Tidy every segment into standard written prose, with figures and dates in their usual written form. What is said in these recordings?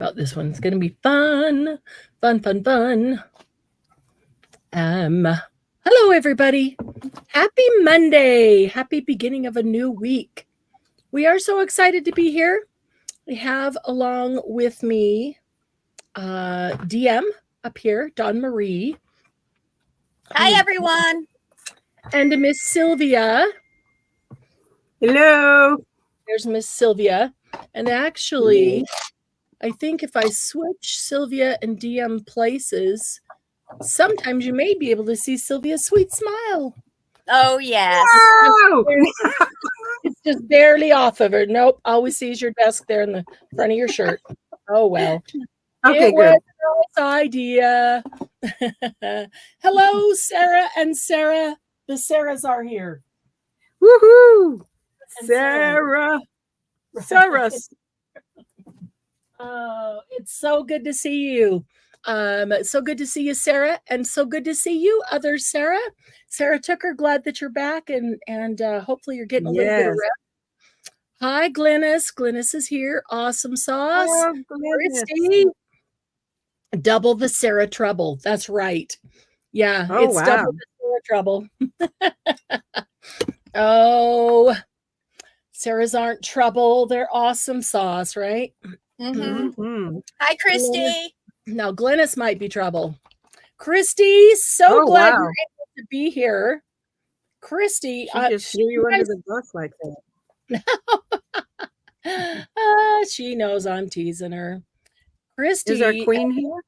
about this one. It's going to be fun, fun, fun, fun. Hello, everybody. Happy Monday. Happy beginning of a new week. We are so excited to be here. We have along with me DM up here, Dawn Marie. Hi, everyone. And Miss Sylvia. Hello. There's Miss Sylvia. And actually, I think if I switch Sylvia and DM places, sometimes you may be able to see Sylvia's sweet smile. Oh, yes. Wow. It's just barely off of her. Nope. All we see is your desk there in the front of your shirt. Oh, well. Okay, it good. was a nice idea. Hello, Sarah and Sarah. The Sarahs are here. Woohoo. And Sarah. Sarah. Oh, it's so good to see you. So good to see you, Sarah, and so good to see you, other Sarah. Sarah Tucker, glad that you're back, and hopefully you're getting a little bit of rest. Hi, Glennis. Glennis is here. Awesome sauce. Oh, Christy. Double the Sarah trouble. That's right. Yeah, it's double the Sarah trouble. Oh, Sarah's aren't trouble. They're awesome sauce, right? Mm-hmm. Hi, Christy. Now, Glennis might be trouble. Christy, so glad you're able to be here. Christy, she just threw you under the bus like that. She knows I'm teasing her. Christy, is our queen here?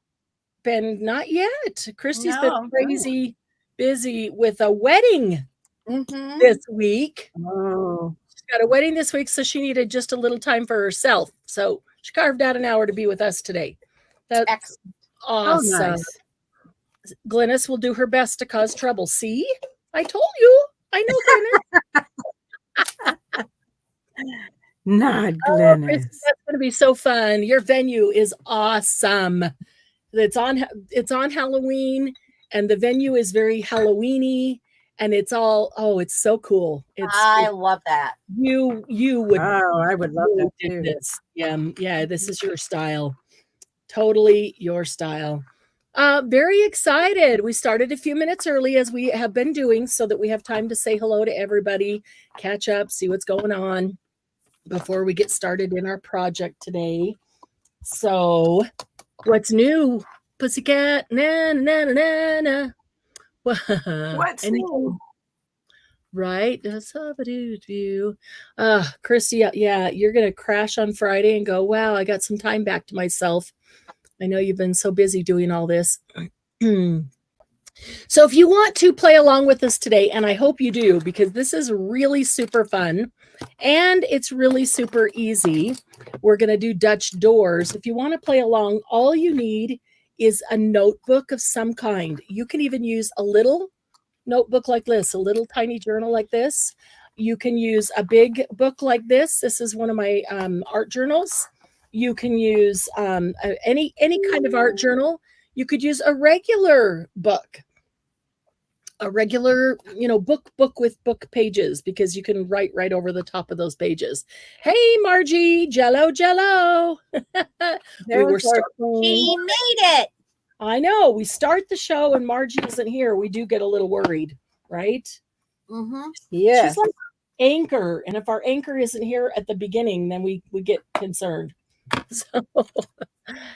Not yet. Christy's been crazy busy with a wedding this week. Oh, she's got a wedding this week, so she needed just a little time for herself. So she carved out an hour to be with us today. That's excellent. Awesome. Oh, nice. Glennis will do her best to cause trouble. See? I told you. I know, Glennis. Not Glennis. That's going to be so fun. Your venue is awesome. It's on Halloween, and the venue is very Halloweeny, and it's so cool. I love that. You would. Oh, I would love that too. This. Yeah. This is your style. Totally your style. Very excited. We started a few minutes early, as we have been doing, so that we have time to say hello to everybody, catch up, see what's going on before we get started in our project today. So, what's new, pussycat? Na na na na. What's new? Right? Christy, yeah, you're gonna crash on Friday and go, wow, I got some time back to myself. I know you've been so busy doing all this. So if you want to play along with us today, and I hope you do, because this is really super fun and it's really super easy. We're going to do Dutch doors. If you want to play along, all you need is a notebook of some kind. You can even use a little notebook like this, a little tiny journal like this. You can use a big book like this. This is one of my art journals. You can use any kind of art journal. You could use a regular book, book with book pages, because you can write right over the top of those pages. Hey, Margie, Jello. She made it. I know. We start the show and Margie isn't here. We do get a little worried, right? Mm-hmm. Yeah. She's like anchor, and if our anchor isn't here at the beginning, then we get concerned. So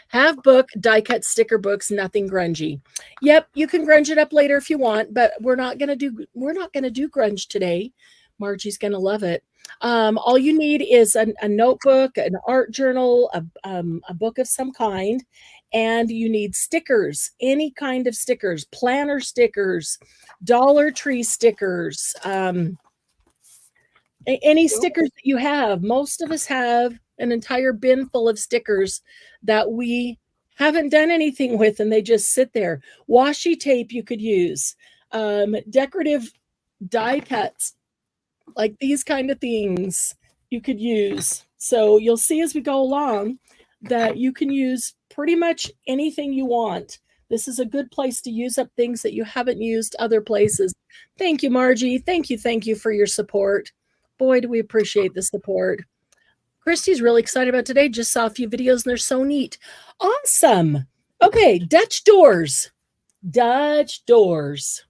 have book, die cut sticker books, nothing grungy. Yep, you can grunge it up later if you want, but we're not gonna do grunge today. Margie's gonna love it. All you need is a notebook, an art journal, a book of some kind, and you need stickers, any kind of stickers, planner stickers, Dollar Tree stickers, any stickers that you have. Most of us have an entire bin full of stickers that we haven't done anything with, and they just sit there. Washi tape you could use, decorative die cuts, like these kind of things you could use. So you'll see as we go along that you can use pretty much anything you want. This is a good place to use up things that you haven't used other places. Thank you, Margie. Thank you for your support. Boy, do we appreciate the support. Christy's really excited about today. Just saw a few videos and they're so neat. Awesome. Okay, Dutch doors. Dutch doors.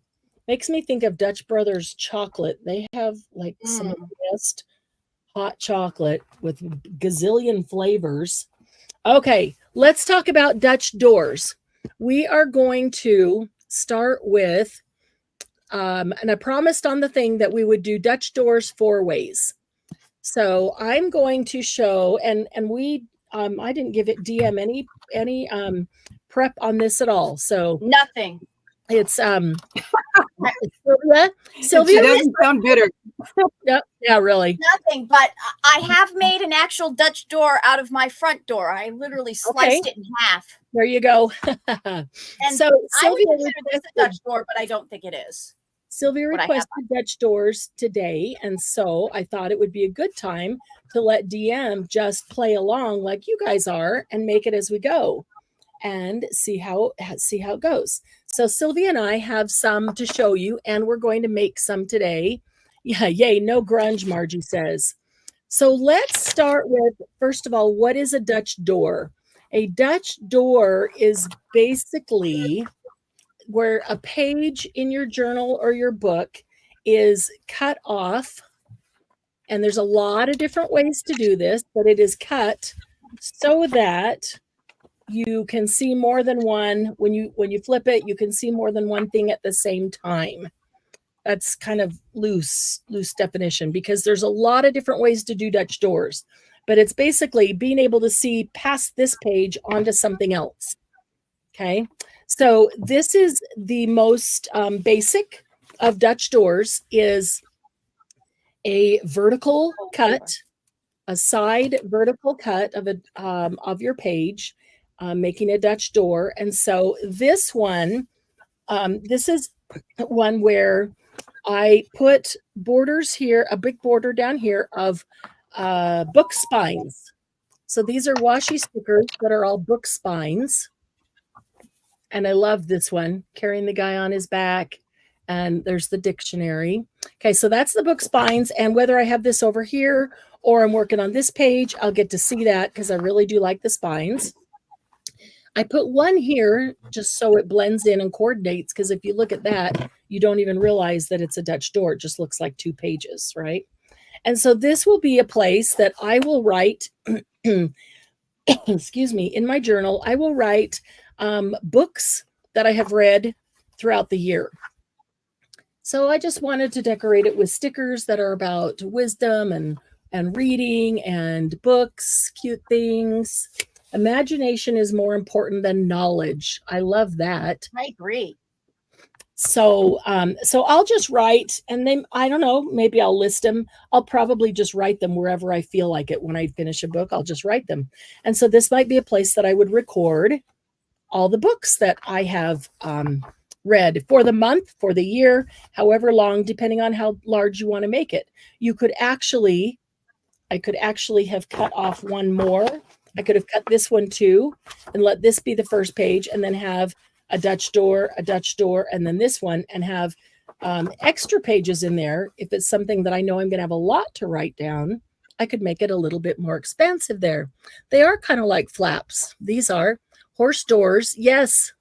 Makes me think of Dutch Brothers chocolate. They have like some of the best hot chocolate with gazillion flavors. Okay, let's talk about Dutch doors. We are going to start with, and I promised on the thing that we would do Dutch doors 4 ways. So I'm going to show, and we, I didn't give it DM any prep on this at all. So Nothing. it's Sylvia. She doesn't sound bitter. Yep. Yeah, really. Nothing, but I have made an actual Dutch door out of my front door. I literally sliced it in half. There you go. And so I would Sylvia consider this a Dutch door, but I don't think it is. Sylvia requested Dutch doors today, and so I thought it would be a good time to let DM just play along like you guys are and make it as we go and see how it goes. So Sylvia and I have some to show you, and we're going to make some today. Yeah, yay, no grunge, Margie says. So let's start with, first of all, what is a Dutch door? A Dutch door is basically where a page in your journal or your book is cut off. And there's a lot of different ways to do this, but it is cut so that you can see more than one. When you flip it, you can see more than one thing at the same time. That's kind of loose definition, because there's a lot of different ways to do Dutch doors, but it's basically being able to see past this page onto something else. Okay. So this is the most basic of Dutch doors, is a vertical cut, a side vertical cut of your page, making a Dutch door. And so this one, this is one where I put borders here, a big border down here of book spines. So these are washi stickers that are all book spines. And I love this one, carrying the guy on his back. And there's the dictionary. Okay, so that's the book spines. And whether I have this over here or I'm working on this page, I'll get to see that because I really do like the spines. I put one here just so it blends in and coordinates, because if you look at that, you don't even realize that it's a Dutch door. It just looks like 2 pages, right? And so this will be a place that I will write, excuse me, in my journal, I will write books that I have read throughout the year. So I just wanted to decorate it with stickers that are about wisdom and reading and books, cute things. Imagination is more important than knowledge. I love that. I agree. So I'll just write, and then I don't know, maybe I'll list them. I'll probably just write them wherever I feel like it. When I finish a book, I'll just write them. And so this might be a place that I would record all the books that I have read for the month, for the year, however long, depending on how large you want to make it. I could actually have cut off one more. I could have cut this one too, and let this be the first page, and then have a Dutch door, and then this one, and have extra pages in there. If it's something that I know I'm going to have a lot to write down, I could make it a little bit more expansive there. They are kind of like flaps. These are horse doors. Yes.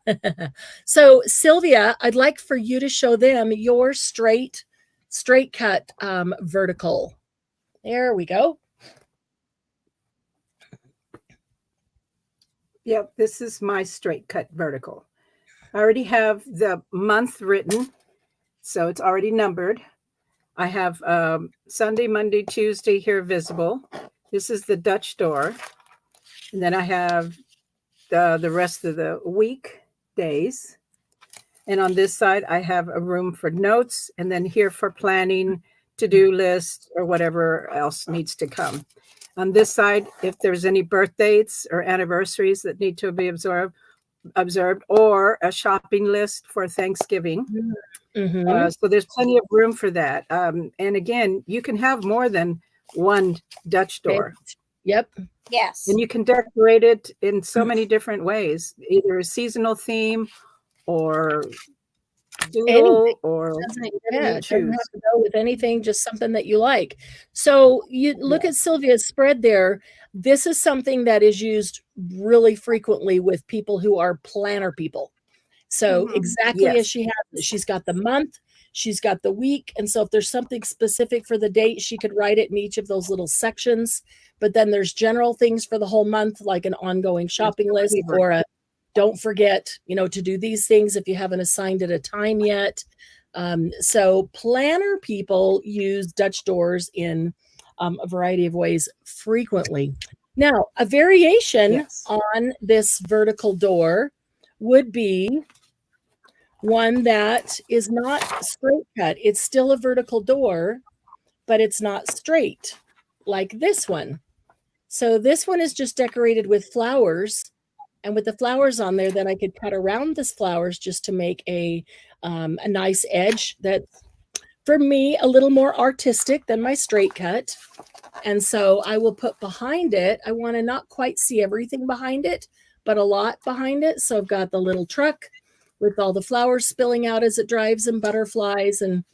So Sylvia, I'd like for you to show them your straight cut vertical. There we go. Yep, this is my straight cut vertical. I already have the month written, so it's already numbered. I have Sunday, Monday, Tuesday here visible. This is the Dutch door. And then I have the rest of the week days. And on this side, I have a room for notes, and then here for planning, to-do list, or whatever else needs to come. On this side, if there's any birthdays or anniversaries that need to be observed, or a shopping list for Thanksgiving. Mm-hmm. So there's plenty of room for that. And again, you can have more than one Dutch door. Yep. Yes. And you can decorate it in so many different ways, either a seasonal theme or Anything. doodle or Doesn't, whatever yeah, you it doesn't choose. have to go with anything, just something that you like. So you look at Sylvia's spread there. This is something that is used really frequently with people who are planner people. So exactly as Yes. she has it, she's got the month, she's got the week. And so if there's something specific for the date, she could write it in each of those little sections. But then there's general things for the whole month, like an ongoing shopping list or a don't forget, to do these things if you haven't assigned it a time yet. So planner people use Dutch doors in a variety of ways frequently. Now, a variation on this vertical door would be one that is not straight cut. It's still a vertical door, but it's not straight like this one. So this one is just decorated with flowers. And with the flowers on there, then I could cut around this flowers just to make a nice edge that's, for me, a little more artistic than my straight cut. And so I will put behind it, I want to not quite see everything behind it, but a lot behind it. So I've got the little truck with all the flowers spilling out as it drives and butterflies. And,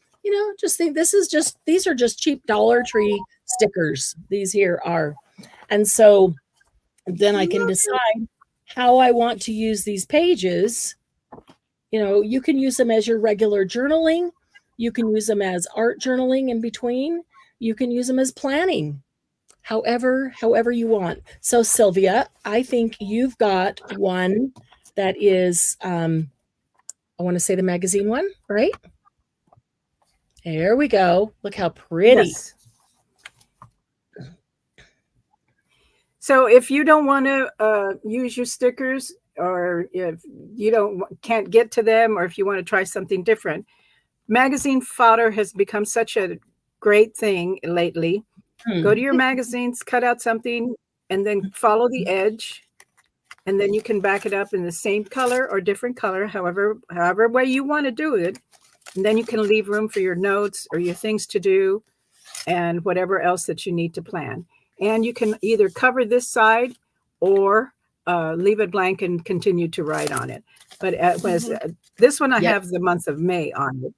just think these are just cheap Dollar Tree stickers. These here are. And so then I can decide how I want to use these pages. You can use them as your regular journaling. You can use them as art journaling in between. You can use them as planning, however you want. So Sylvia, I think you've got one that is, I want to say the magazine one, right? There we go. Look how pretty. Yes. So if you don't want to use your stickers, or if you can't get to them, or if you want to try something different, magazine fodder has become such a great thing lately. Go to your magazines, cut out something, and then follow the edge, and then you can back it up in the same color or different color, however way you want to do it. And then you can leave room for your notes or your things to do and whatever else that you need to plan. And you can either cover this side or leave it blank and continue to write on it. But this one, I have the month of May on it.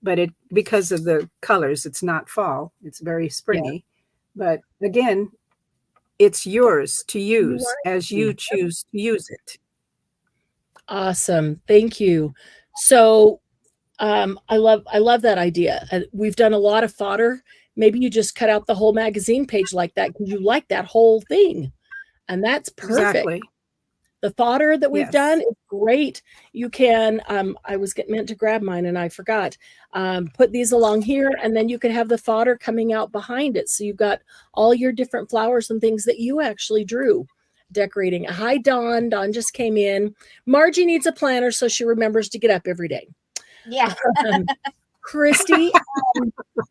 But because of the colors, it's not fall. It's very springy. But again, it's yours to use as you choose to use it. Awesome. Thank you. So I love that idea. We've done a lot of fodder. Maybe you just cut out the whole magazine page like that because you like that whole thing. And that's perfect. Exactly. The fodder that we've done is great. You can, I was meant to grab mine and I forgot. Put these along here, and then you can have the fodder coming out behind it. So you've got all your different flowers and things that you actually drew decorating. Hi, Dawn. Dawn just came in. Margie needs a planner so she remembers to get up every day. Yeah. Christy,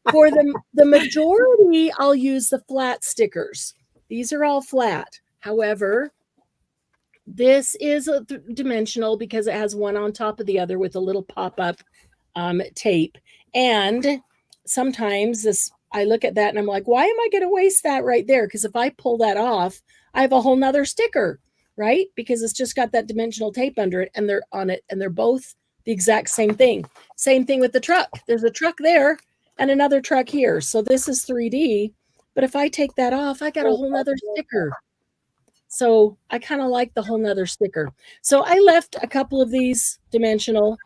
for the majority, I'll use the flat stickers. These are all flat. However, this is a dimensional because it has one on top of the other with a little pop-up tape. And sometimes I look at that and I'm like, why am I going to waste that right there? Because if I pull that off, I have a whole nother sticker, right? Because it's just got that dimensional tape under it and they're on it and they're both the exact same thing. Same thing with the truck. There's a truck there and another truck here. So this is 3D, but if I take that off, I got a whole nother sticker. So I kind of like the whole nother sticker. So I left a couple of these dimensional,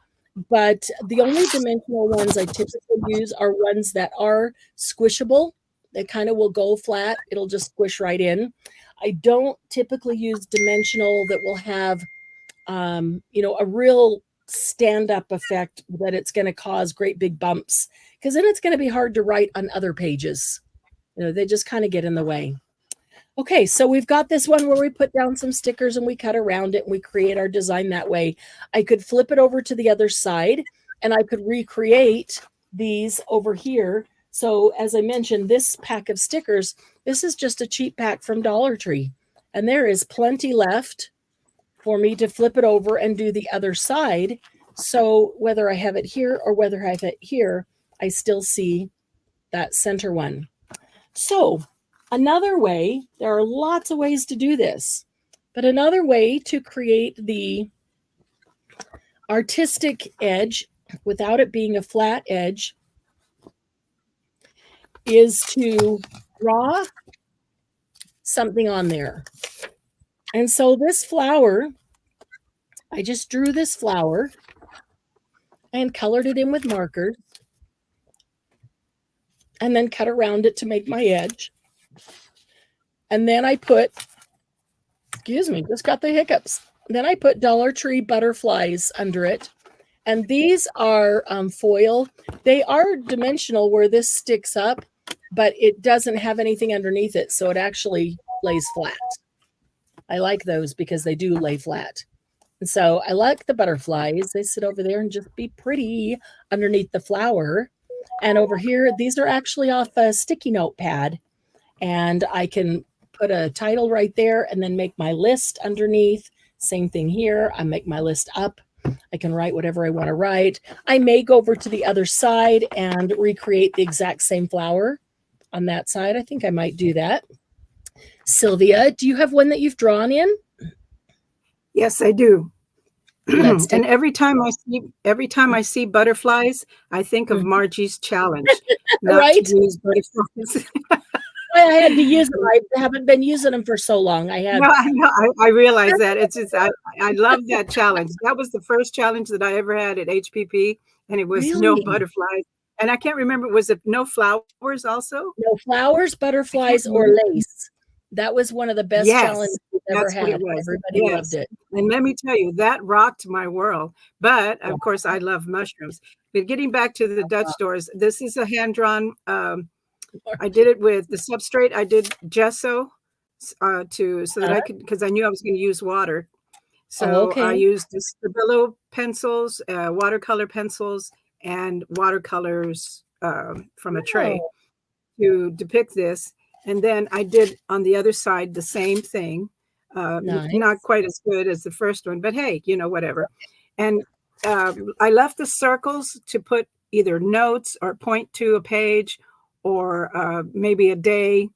but the only dimensional ones I typically use are ones that are squishable. They kind of will go flat. It'll just squish right in. I don't typically use dimensional that will have, a real stand-up effect that it's going to cause great big bumps, because then it's going to be hard to write on other pages. They just kind of get in the way. Okay, so we've got this one where we put down some stickers and we cut around it and we create our design that way. I could flip it over to the other side and I could recreate these over here. So as I mentioned, this pack of stickers, this is just a cheap pack from Dollar Tree. And there is plenty left for me to flip it over and do the other side. So whether I have it here or whether I have it here, I still see that center one. So another way, there are lots of ways to do this, but another way to create the artistic edge without it being a flat edge is to draw something on there. And so this flower, I just drew this flower and colored it in with markers and then cut around it to make my edge. And then I put, excuse me, just got the hiccups. Then I put Dollar Tree butterflies under it. And these are foil. They are dimensional where this sticks up, but it doesn't have anything underneath it. So it actually lays flat. I like those because they do lay flat. And so I like the butterflies. They sit over there and just be pretty underneath the flower. And over here, these are actually off a sticky note pad. And I can put a title right there and then make my list underneath. Same thing here. I make my list up. I can write whatever I want to write. I may go over to the other side and recreate the exact same flower on that side. I think I might do that. Sylvia, do you have one that you've drawn in? Yes, I do. Let's take And every time I see butterflies, I think of Margie's challenge. Not Right? to use butterflies. I had to use them. I haven't been using them for so long. I had. No, I know. I realize that. It's just I love that challenge. That was the first challenge that I ever had at HPP, and it was no Really? butterflies. And I can't remember, was it no flowers also? No flowers, butterflies, or lace. That was one of the best Yes, challenges we've ever that's what had. it was. Everybody Yes. loved it. And let me tell you, that rocked my world. But of course, I love mushrooms. But getting back to the Dutch doors, this is a hand-drawn. I did it with the substrate. I did gesso so that I could, because I knew I was going to use water. So I used the Stabilo pencils, watercolor pencils, and watercolors from a tray to depict this. And then I did on the other side the same thing. Nice. Not quite as good as the first one, but hey, whatever. And I left the circles to put either notes or point to a page or maybe a day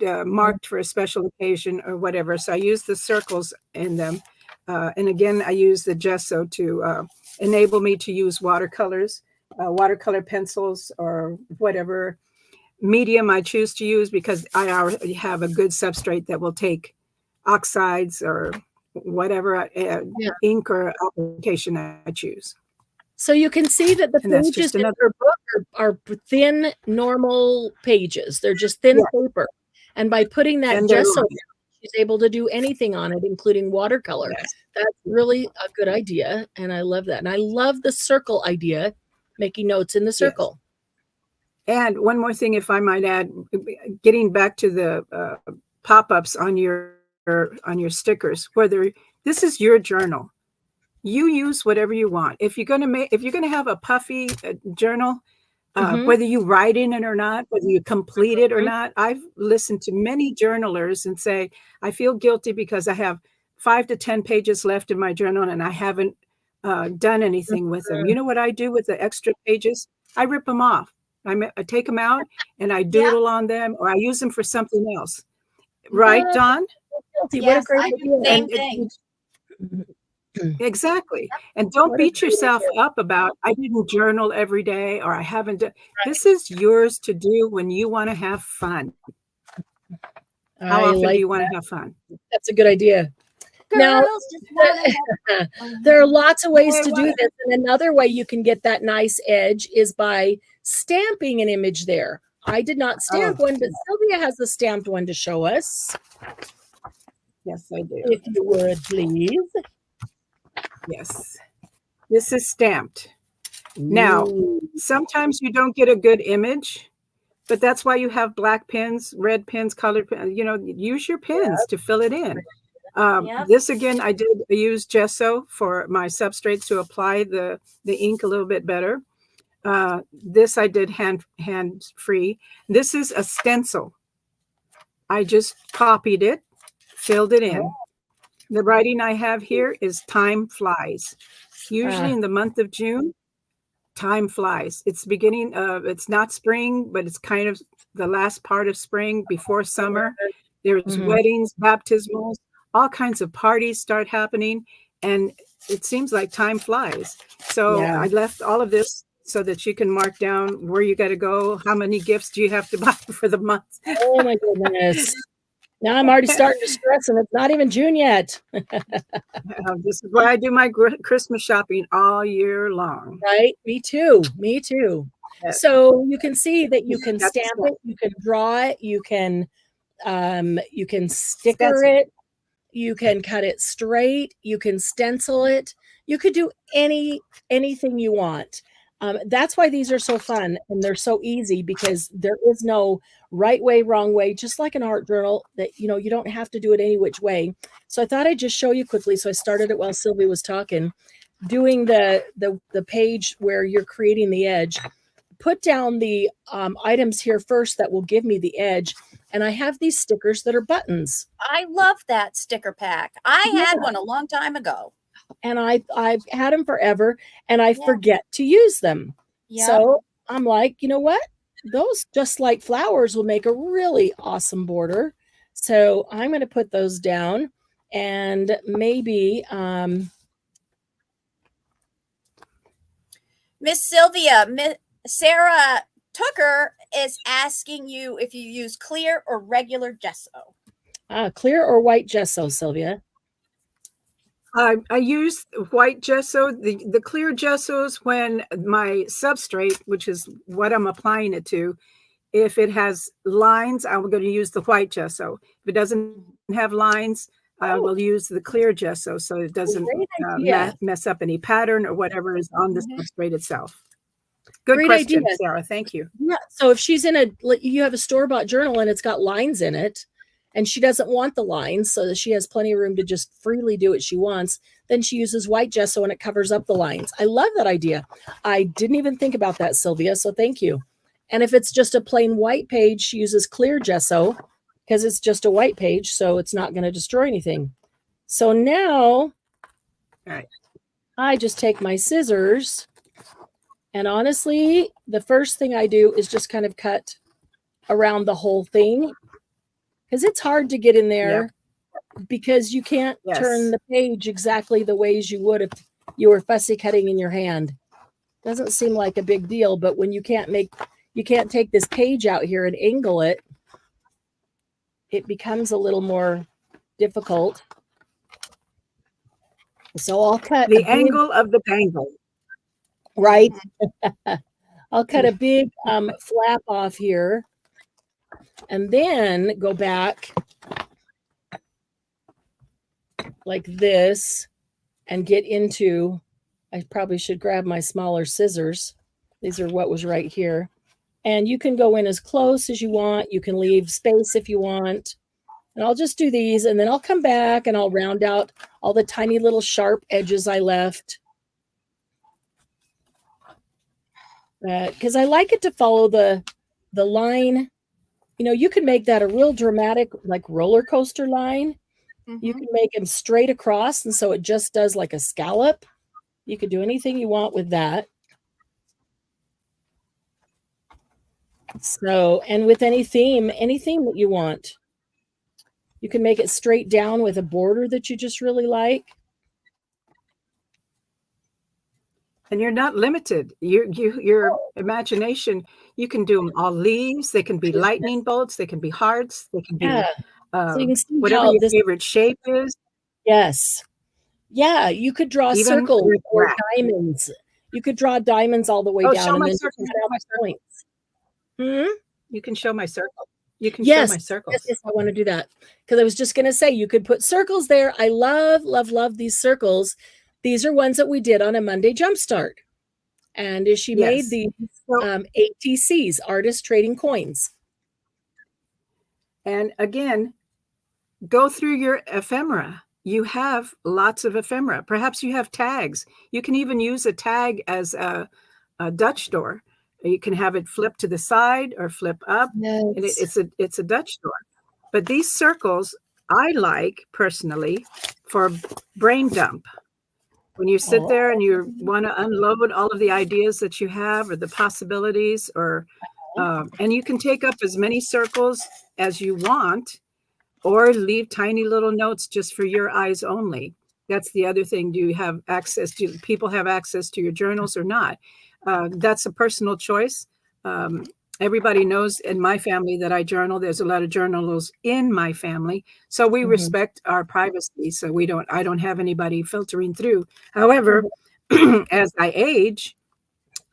marked for a special occasion or whatever. So I used the circles in them. And again, I used the gesso to enable me to use watercolors, watercolor pencils, or whatever medium I choose to use, because I already have a good substrate that will take oxides or whatever ink or application I choose. So you can see that the pages in her book are thin, normal pages. They're just thin paper. And by putting that gesso, she's able to do anything on it, including watercolor. Yes. That's really a good idea. And I love that. And I love the circle idea, making notes in the circle. Yes. And one more thing, if I might add, getting back to the pop-ups on your stickers, whether this is your journal, you use whatever you want. If you're gonna have a puffy journal, whether you write in it or not, whether you complete it or not, I've listened to many journalers and say, I feel guilty because I have 5 to 10 pages left in my journal and I haven't done anything with them. You know what I do with the extra pages? I rip them off. I take them out and I doodle on them, or I use them for something else. Right, Dawn? Yes, I do the same thing. Exactly. And don't beat yourself up about, I didn't journal every day, or I haven't done. This is yours to do when you want to have fun. How often do you want to have fun? That's a good idea. Now, there are lots of ways to do this. And another way you can get that nice edge is by stamping an image there. I did not stamp one, but Sylvia has the stamped one to show us. Yes, I do. If you would, please. Yes. This is stamped. Now, sometimes you don't get a good image, but that's why you have black pens, red pens, colored pens. Use your pens to fill it in. This again, I use gesso for my substrates to apply the ink a little bit better. This I did hand free. This is a stencil. I just copied it, filled it in. The writing I have here is time flies. Usually in the month of June, time flies. It's beginning of, it's not spring, but it's kind of the last part of spring before summer. There's weddings, baptismals, all kinds of parties start happening. And it seems like time flies. So Yeah. I left all of this so that you can mark down where you got to go. How many gifts do you have to buy for the month? Oh my goodness. Now I'm already starting to stress, and it's not even June yet. This is why I do my Christmas shopping all year long. Right? Me too. Me too. Yes. So you can see that you can That's the stamp stuff. it, you can draw it, you can sticker Stencil. it, you can cut it straight, you can stencil it, you could do anything you want. That's why these are so fun and they're so easy, because there is no right way, wrong way, just like an art journal that, you know, you don't have to do it any which way. So I thought I'd just show you quickly. So I started it while Sylvia was talking, doing the page where you're creating the edge. Put down the items here first that will give me the edge. And I have these stickers that are buttons. I love that sticker pack. I had one a long time ago. And I've had them forever, and I Yeah. forget to use them. Yeah. So I'm like, you know what? Those Just Like Flowers will make a really awesome border. So I'm going to put those down, and maybe Miss Sylvia, Sarah Tucker is asking you if you use clear or regular gesso. Clear or white gesso, Sylvia? I use white gesso. The clear gessos, when my substrate, which is what I'm applying it to, if it has lines, I'm going to use the white gesso. If it doesn't have lines, I will use the clear gesso so it doesn't mess up any pattern or whatever is on the substrate itself. Good Great question, idea. Sarah. Thank you. Yeah. So if she's you have a store-bought journal and it's got lines in it, and she doesn't want the lines so that she has plenty of room to just freely do what she wants, then she uses white gesso and it covers up the lines. I love that idea. I didn't even think about that, Sylvia, so thank you. And if it's just a plain white page, she uses clear gesso because it's just a white page, so it's not going to destroy anything. So now I just take my scissors, and honestly, the first thing I do is just kind of cut around the whole thing, because it's hard to get in there because you can't turn the page exactly the ways you would if you were fussy cutting in your hand. Doesn't seem like a big deal, but when you can't take this page out here and angle it, it becomes a little more difficult. So I'll cut the angle of the bangle. Right. I'll cut a big flap off here, and then go back like this and get into, I probably should grab my smaller scissors. These are what was right here. And you can go in as close as you want. You can leave space if you want. And I'll just do these, and then I'll come back and I'll round out all the tiny little sharp edges I left. Because I like it to follow the line. You know, you can make that a real dramatic, like roller coaster line. You can make them straight across, and so it just does like a scallop. You could do anything you want with that. So, and with any theme that you want. You can make it straight down with a border that you just really like. And you're not limited. Your imagination, you can do them all leaves. They can be lightning bolts. They can be hearts. They can be so you can see whatever your favorite shape is. Yes. Yeah, you could draw circles or diamonds. You could draw diamonds all the way down. Show my then circles. points. You can show my circle. You can show my circles. Yes, I want to do that. Because I was just going to say, you could put circles there. I love, love, love these circles. These are ones that we did on a Monday Jumpstart. And she made these ATCs, Artist Trading Coins. And again, go through your ephemera. You have lots of ephemera. Perhaps you have tags. You can even use a tag as a Dutch door. You can have it flip to the side or flip up. Yes. And it's a Dutch door. But these circles I like personally for brain dump. When you sit there and you want to unload all of the ideas that you have or the possibilities, or and you can take up as many circles as you want, or leave tiny little notes just for your eyes only. That's the other thing. Do you have access? Do people have access to your journals or not? That's a personal choice. Everybody knows in my family that I journal. There's a lot of journals in my family, so we respect our privacy. So I don't have anybody filtering through. However, as I age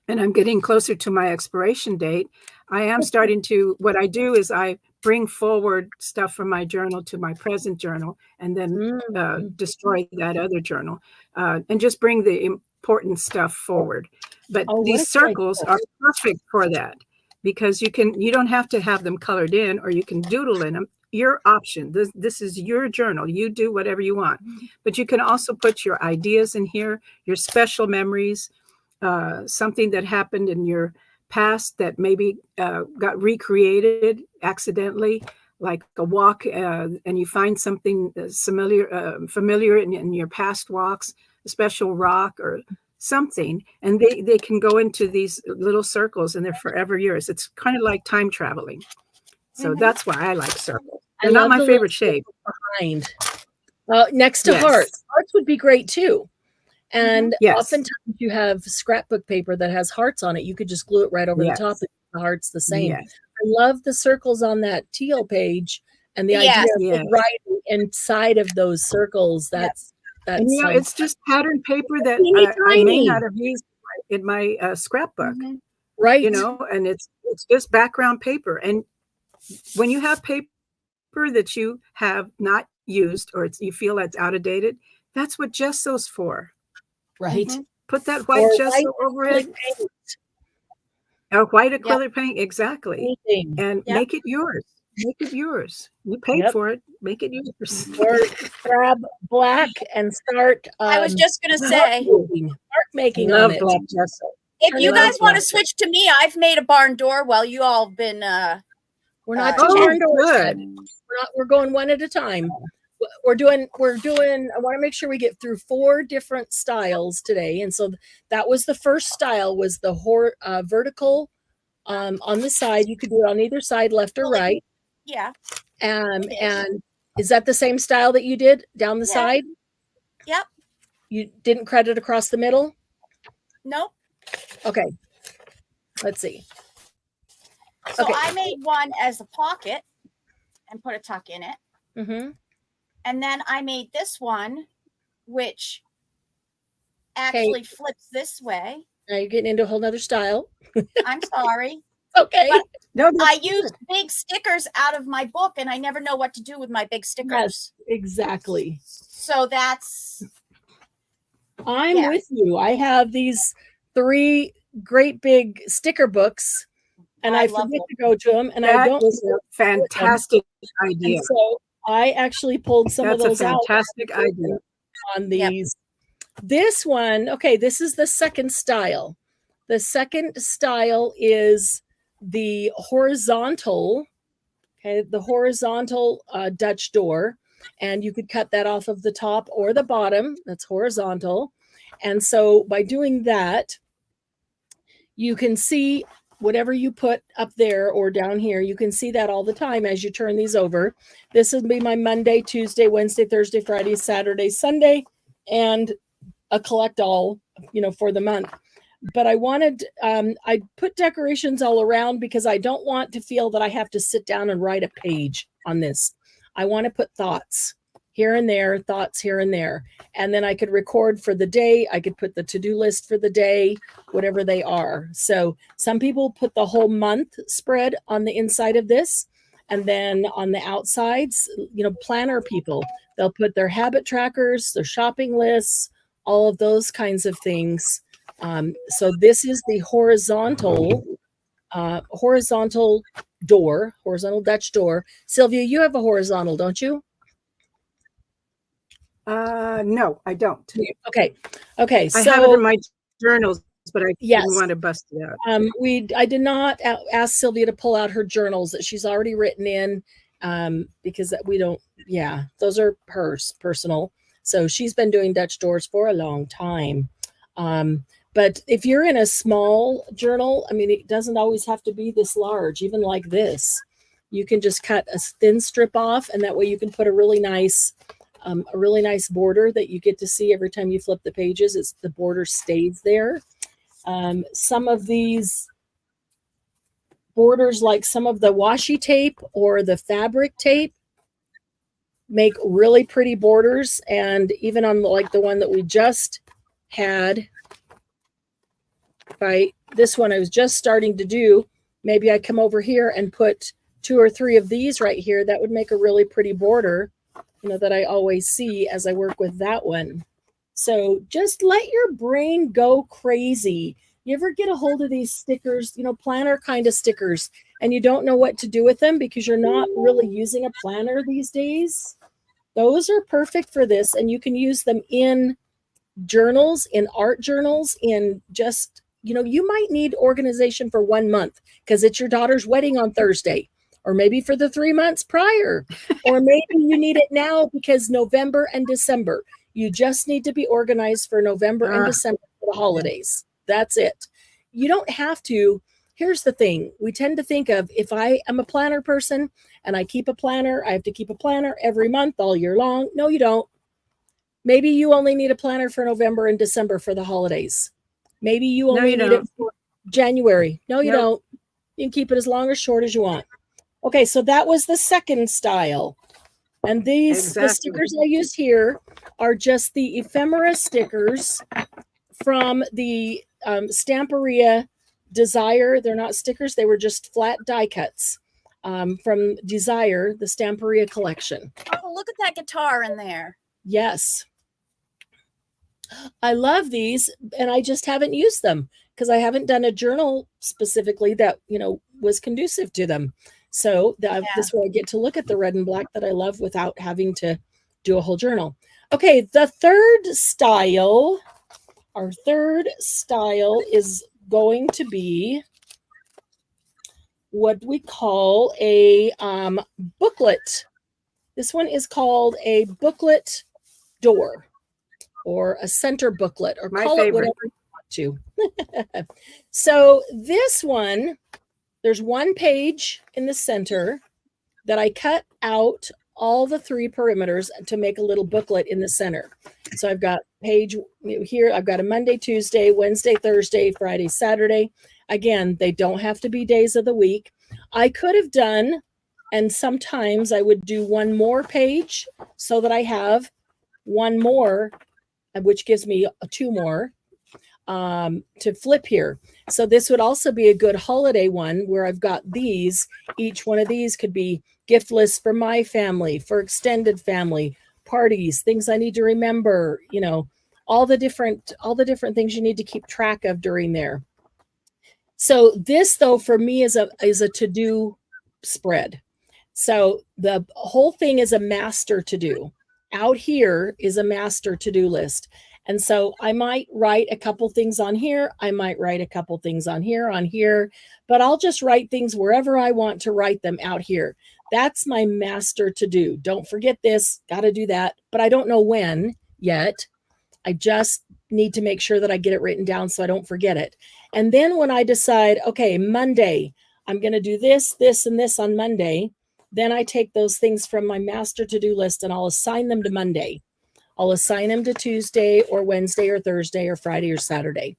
and I'm getting closer to my expiration date, I am starting to, what I do is I bring forward stuff from my journal to my present journal and then destroy that other journal and just bring the important stuff forward. But these circles are perfect for that, because you don't have to have them colored in, or you can doodle in them. Your option. This is your journal. You do whatever you want. But you can also put your ideas in here, your special memories, something that happened in your past that maybe got recreated accidentally, like a walk, and you find something familiar in your past walks, a special rock or something, and they can go into these little circles and they're forever yours. It's kind of like time traveling. So that's why I like circles. They're not my favorite shape. Behind, next to hearts. Hearts would be great too. And oftentimes you have scrapbook paper that has hearts on it. You could just glue it right over the top, and the heart's the same. I love the circles on that teal page, and the idea of writing inside of those circles. That's and, it's just pattern paper that I may not have used in my scrapbook, right? And it's just background paper. And when you have paper that you have not used, or you feel that's out of date, that's what gesso's for. Right. Put that white gesso over it. A white acrylic paint, exactly. And make it yours. Make it yours. You paid for it. Make it yours. Or grab black and start. I was just going to say, start making on it. Black gesso. If you guys want to switch to me, I've made a barn door while you all have been. We're not barn doors. We're going one at a time. We're doing. I want to make sure we get through 4 different styles today, and so that was the first style. Was the vertical on the side? You could do it on either side, left or right. Yeah. And is that the same style that you did down the side? Yep. You didn't credit across the middle? Nope. Okay. Let's see. So I made one as a pocket and put a tuck in it. And then I made this one, which actually flips this way. Now you're getting into a whole nother style. I'm sorry. Okay. But I used big stickers out of my book, and I never know what to do with my big stickers. Yes, exactly. So that's... I'm with you. I have these 3 great big sticker books, and I forget to go to them, and I don't. That is a fantastic idea. And so I actually pulled some of those out. That's a fantastic idea. On these. This one, this is the second style. The second style is the horizontal, the horizontal Dutch door. And you could cut that off of the top or the bottom. That's horizontal. And so by doing that, you can see whatever you put up there or down here, you can see that all the time as you turn these over. This would be my Monday, Tuesday, Wednesday, Thursday, Friday, Saturday, Sunday, and a collect all, for the month. But I wanted, I put decorations all around because I don't want to feel that I have to sit down and write a page on this. I want to put thoughts here and there, thoughts here and there. And then I could record for the day. I could put the to-do list for the day, whatever they are. So some people put the whole month spread on the inside of this. And then on the outsides, planner people, they'll put their habit trackers, their shopping lists, all of those kinds of things. So this is the horizontal door, horizontal Dutch door. Sylvia, you have a horizontal, don't you? No, I don't. Okay. So I have it in my journals, but I didn't want to bust it out. I did not ask Sylvia to pull out her journals that she's already written in, because we don't. Yeah, those are hers, personal. So she's been doing Dutch doors for a long time. But if you're in a small journal, it doesn't always have to be this large. Even like this, you can just cut a thin strip off, and that way you can put a really nice a really nice border that you get to see every time you flip the pages. It's the border stays there. Some of these borders, like some of the washi tape or the fabric tape, make really pretty borders. And even on like the one that we just had, this one I was just starting to do, maybe I come over here and put 2 or 3 of these right here. That would make a really pretty border, you know, that I always see as I work with that one. So just let your brain go crazy. You ever get a hold of these stickers, you know, planner kind of stickers, and you don't know what to do with them because you're not really using a planner these days? Those are perfect for this, and you can use them in journals, in art journals, in just, you know, you might need organization for 1 month because it's your daughter's wedding on Thursday, or maybe for the 3 months prior, or maybe you need it now because November and December. You just need to be organized for November and December for the holidays. That's it. You don't have to. Here's the thing. We tend to think of, if I am a planner person and I keep a planner, I have to keep a planner every month all year long. No, you don't. Maybe you only need a planner for November and December for the holidays. Maybe you only need it for January. No, you don't. You can keep it as long or short as you want. Okay, so that was the second style. And these, the stickers I used here are just the ephemera stickers from the Stamperia Desire. They're not stickers. They were just flat die cuts from Desire, the Stamperia collection. Oh, look at that guitar in there. Yes. I love these, and I just haven't used them because I haven't done a journal specifically that, you know, was conducive to them. So this way I get to look at the red and black that I love without having to do a whole journal. Okay, the third style, our third style is going to be what we call a booklet. This one is called a booklet door, or a center booklet, or call it whatever you want to. So this one, there's one page in the center that I cut out all the 3 perimeters to make a little booklet in the center. So I've got page here. I've got a Monday, Tuesday, Wednesday, Thursday, Friday, Saturday. Again, they don't have to be days of the week. I could have done, and sometimes I would do one more page so that I have one more, which gives me 2 more to flip here. So this would also be a good holiday one where I've got these. Each one of these could be gift lists for my family, for extended family, parties, things I need to remember, you know, all the different things you need to keep track of during there. So this, though, for me is a to-do spread. So the whole thing is a master to-do. Out here is a master to-do list. And so I might write a couple things on here. I might write a couple things on here, but I'll just write things wherever I want to write them out here. That's my master to do. Don't forget this, got to do that, but I don't know when yet. I just need to make sure that I get it written down so I don't forget it. And then when I decide, okay, Monday, I'm going to do this, this, and this on Monday, then I take those things from my master to-do list and I'll assign them to Monday. I'll assign them to Tuesday or Wednesday or Thursday or Friday or Saturday.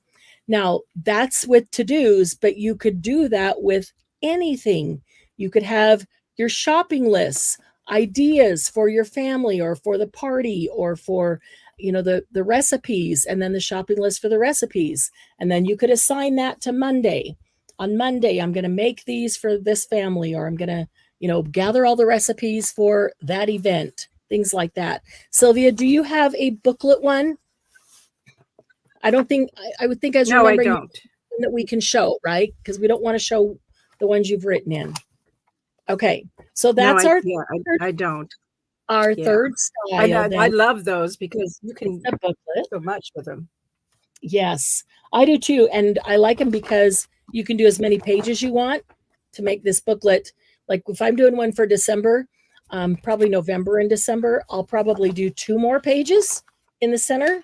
Now, that's with to-dos, but you could do that with anything. You could have your shopping lists, ideas for your family or for the party or for, you know, the recipes, and then the shopping list for the recipes. And then you could assign that to Monday. On Monday, I'm going to make these for this family, or I'm going to, you know, gather all the recipes for that event. Things like that. Sylvia, do you have a booklet one? I don't think, I would think I was remembering that we can show, right? Because we don't want to show the ones you've written in. Okay. So that's I don't. Our third style. I love those because you can do so much with them. Yes, I do too. And I like them because you can do as many pages you want to make this booklet. Like if I'm doing one for December, probably November and December, I'll probably do 2 more pages in the center,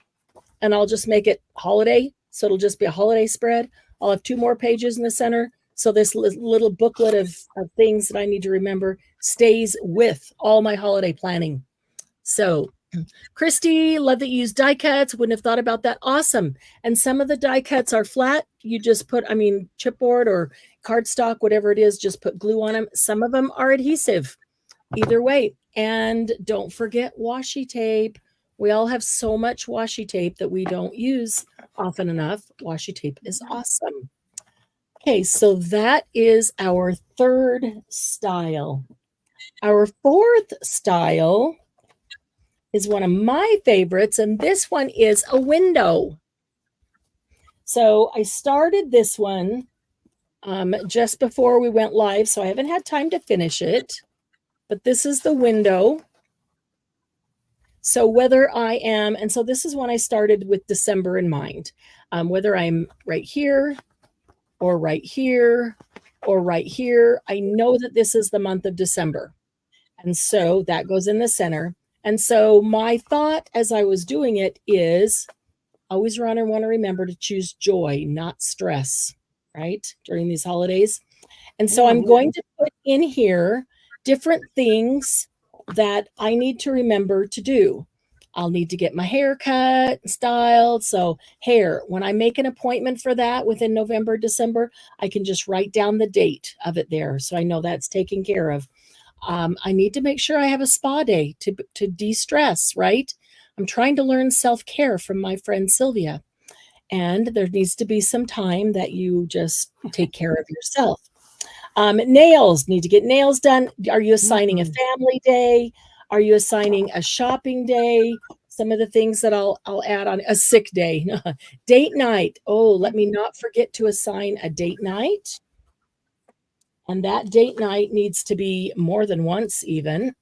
and I'll just make it holiday. So it'll just be a holiday spread. I'll have 2 more pages in the center. So this little booklet of things that I need to remember stays with all my holiday planning. So Christy, love that you use die cuts. Wouldn't have thought about that. Awesome. And some of the die cuts are flat. You just put, chipboard or cardstock, whatever it is, just put glue on them. Some of them are adhesive. Either way. And don't forget washi tape. We all have so much washi tape that we don't use often enough. Washi tape is awesome. Okay, so that is our third style. Our fourth style is one of my favorites, and this one is a window. So I started this one just before we went live, so I haven't had time to finish it, but this is the window. So whether I am, and so this is when I started with December in mind, whether I'm right here or right here or right here, I know that this is the month of December. And so that goes in the center. And so my thought as I was doing it is always want to remember to choose joy, not stress, right? During these holidays. And so I'm going to put in here different things that I need to remember to do. I'll need to get my hair cut and styled. So hair, when I make an appointment for that within November, December, I can just write down the date of it there. So I know that's taken care of. I need to make sure I have a spa day to de-stress, right? I'm trying to learn self-care from my friend Sylvia. And there needs to be some time that you just take care of yourself. Nails, need to get nails done. Are you assigning a family day? Are you assigning a shopping day? Some of the things that I'll add on a sick day. Date night. Oh, let me not forget to assign a date night. And that date night needs to be more than once even.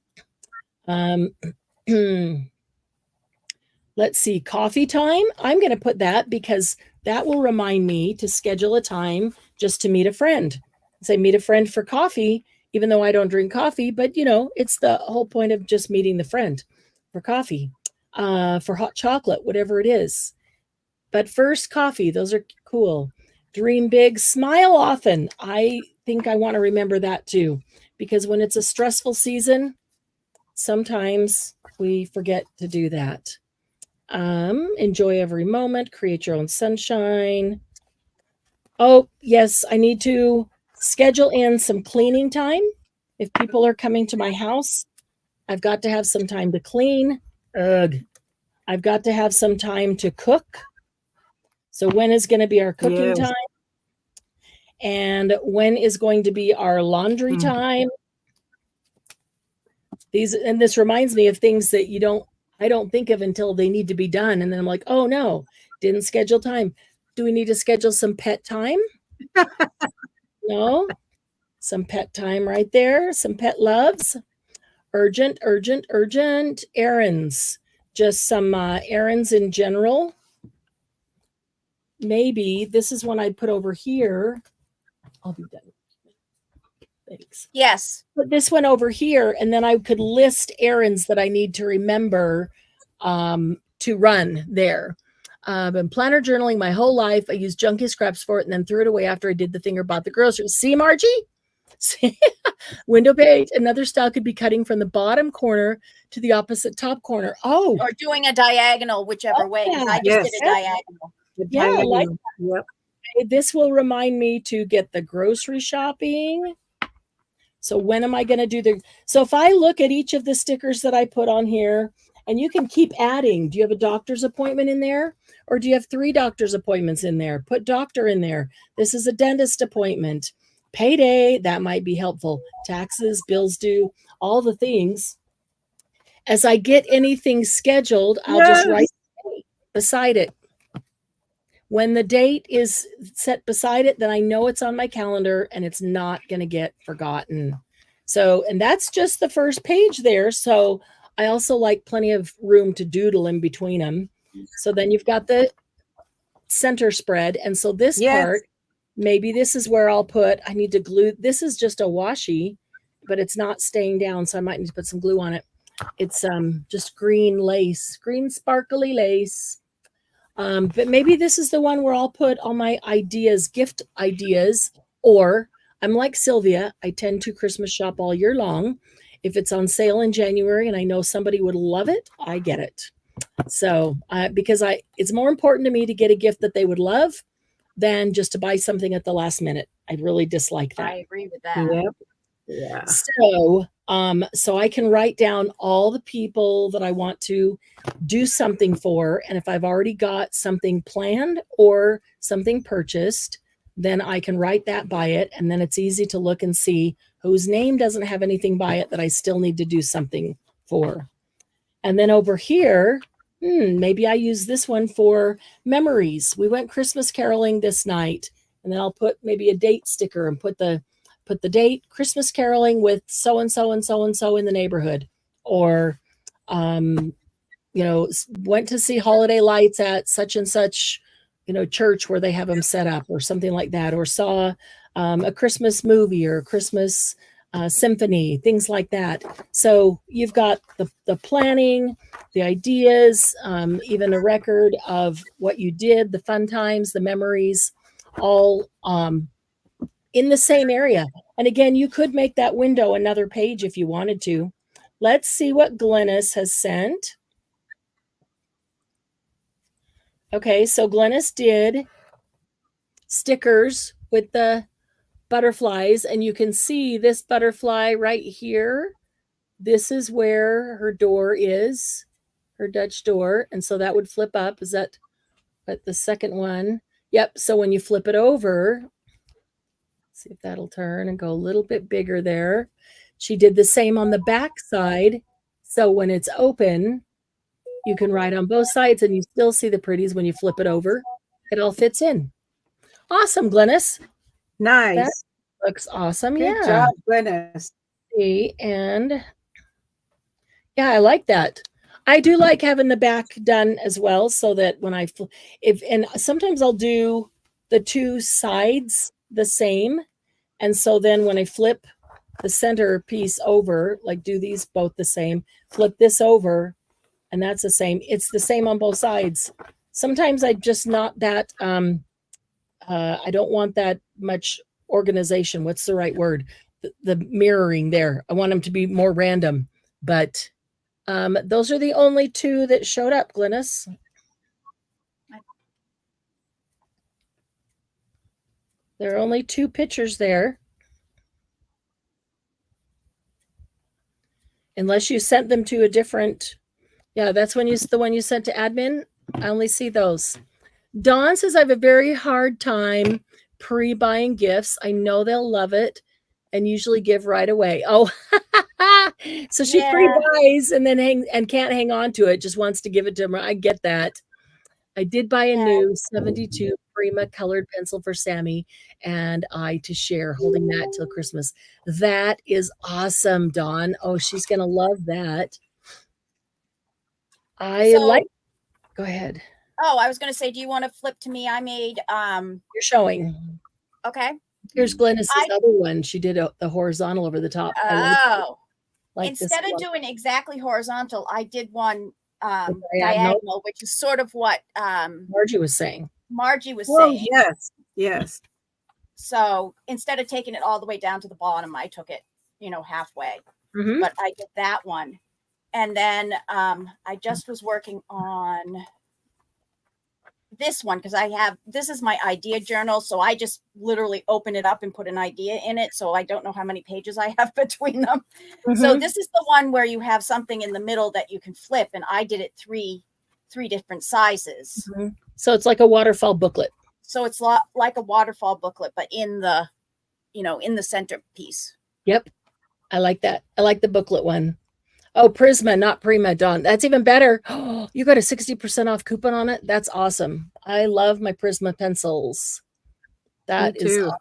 Let's see, coffee time. I'm going to put that because that will remind me to schedule a time just to meet a friend. Say meet a friend for coffee, even though I don't drink coffee, but it's the whole point of just meeting the friend for coffee, for hot chocolate, whatever it is. But first, coffee. Those are cool. Dream big, smile often. I think I want to remember that too, because when it's a stressful season, sometimes we forget to do that. Enjoy every moment, create your own sunshine. Oh, yes, I need to schedule in some cleaning time. If people are coming to my house, I've got to have some time to clean. I've got to have some time to cook. So when is going to be our cooking time? And when is going to be our laundry time? This reminds me of things that I don't think of until they need to be done. And then I'm like, oh no, didn't schedule time. Do we need to schedule some pet time? No, some pet time right there. Some pet loves. Urgent, urgent, urgent errands. Just some errands in general. Maybe this is one I'd put over here. I'll be done. Thanks. Yes. Put this one over here, and then I could list errands that I need to remember to run there. I've been planner journaling my whole life. I used junky scraps for it and then threw it away after I did the thing or bought the groceries. See, Margie? Window page. Another style could be cutting from the bottom corner to the opposite top corner. Oh. Or doing a diagonal, whichever way. I just did a diagonal. Yeah, I like that. Yep. This will remind me to get the grocery shopping. So when am I going to do so if I look at each of the stickers that I put on here, and you can keep adding, do you have a doctor's appointment in there? Or do you have 3 doctor's appointments in there? Put doctor in there. This is a dentist appointment. Payday, that might be helpful. Taxes, bills due, all the things. As I get anything scheduled, I'll just write beside it. When the date is set beside it, then I know it's on my calendar and it's not going to get forgotten. So, and that's just the first page there. So I also like plenty of room to doodle in between them. So then you've got the center spread. And so this part, maybe this is where I'll put, I need to glue. This is just a washi, but it's not staying down. So I might need to put some glue on it. It's just green lace, green sparkly lace. But maybe this is the one where I'll put all my ideas, gift ideas, or I'm like Sylvia, I tend to Christmas shop all year long. If it's on sale in January and I know somebody would love it, I get it. So because it's more important to me to get a gift that they would love than just to buy something at the last minute. I really dislike that. I agree with that. Yep. Yeah. So I can write down all the people that I want to do something for. And if I've already got something planned or something purchased, then I can write that by it. And then it's easy to look and see whose name doesn't have anything by it that I still need to do something for. And then over here, maybe I use this one for memories. We went Christmas caroling this night, and then I'll put maybe a date sticker and put the date, Christmas caroling with so-and-so and so-and-so in the neighborhood. Or, went to see holiday lights at such and such, church where they have them set up or something like that. Or saw a Christmas movie or a Christmas symphony, things like that. So you've got the planning, the ideas, even a record of what you did, the fun times, the memories, all in the same area. And again, you could make that window another page if you wanted to. Let's see what Glennis has sent. Okay, so Glennis did stickers with the butterflies, and you can see this butterfly right here. This is where her door is, her Dutch door. And so that would flip up. Is that what the second one? Yep. So when you flip it over, see if that'll turn and go a little bit bigger there. She did the same on the back side. So when it's open, you can write on both sides and you still see the pretties when you flip it over. It all fits in. Awesome, Glennis. Nice. That looks awesome. Good job, Glennis. And yeah, I like that. I do like having the back done as well, so that when and sometimes I'll do the two sides the same. And so then when I flip the center piece over, like do these both the same, flip this over, and that's the same. It's the same on both sides. Sometimes I just not that, I don't want that much organization. What's the right word? The mirroring there. I want them to be more random, but those are the only two that showed up, Glennis. There are only two pictures there. Unless you sent them to a different, yeah, that's the one you sent to admin. I only see those. Dawn says, I have a very hard time pre-buying gifts. I know they'll love it and usually give right away. Oh, so she pre-buys and then can't hang on to it, just wants to give it to them. I get that. I did buy a new 72 Prima colored pencil for Sammy and I to share, holding that till Christmas. That is awesome, Dawn. Oh, she's going to love that. Go ahead. Oh, I was going to say, do you want to flip to me? I made, you're showing. Okay. Here's Glennis's other one. She did the horizontal over the top. Oh, instead of doing exactly horizontal, I did one diagonal, which is sort of what Margie was saying. Yes. So instead of taking it all the way down to the bottom, I took it, halfway. Mm-hmm. But I did that one. And then I just was working on this one because this is my idea journal. So I just literally open it up and put an idea in it. So I don't know how many pages I have between them. Mm-hmm. So this is the one where you have something in the middle that you can flip. And I did it three different sizes. Mm-hmm. So it's like a waterfall booklet. So it's like a waterfall booklet, but in the, in the center piece. Yep. I like that. I like the booklet one. Oh, Prisma, not Prima, Dawn. That's even better. Oh, you got a 60% off coupon on it. That's awesome. I love my Prisma pencils. That is awesome.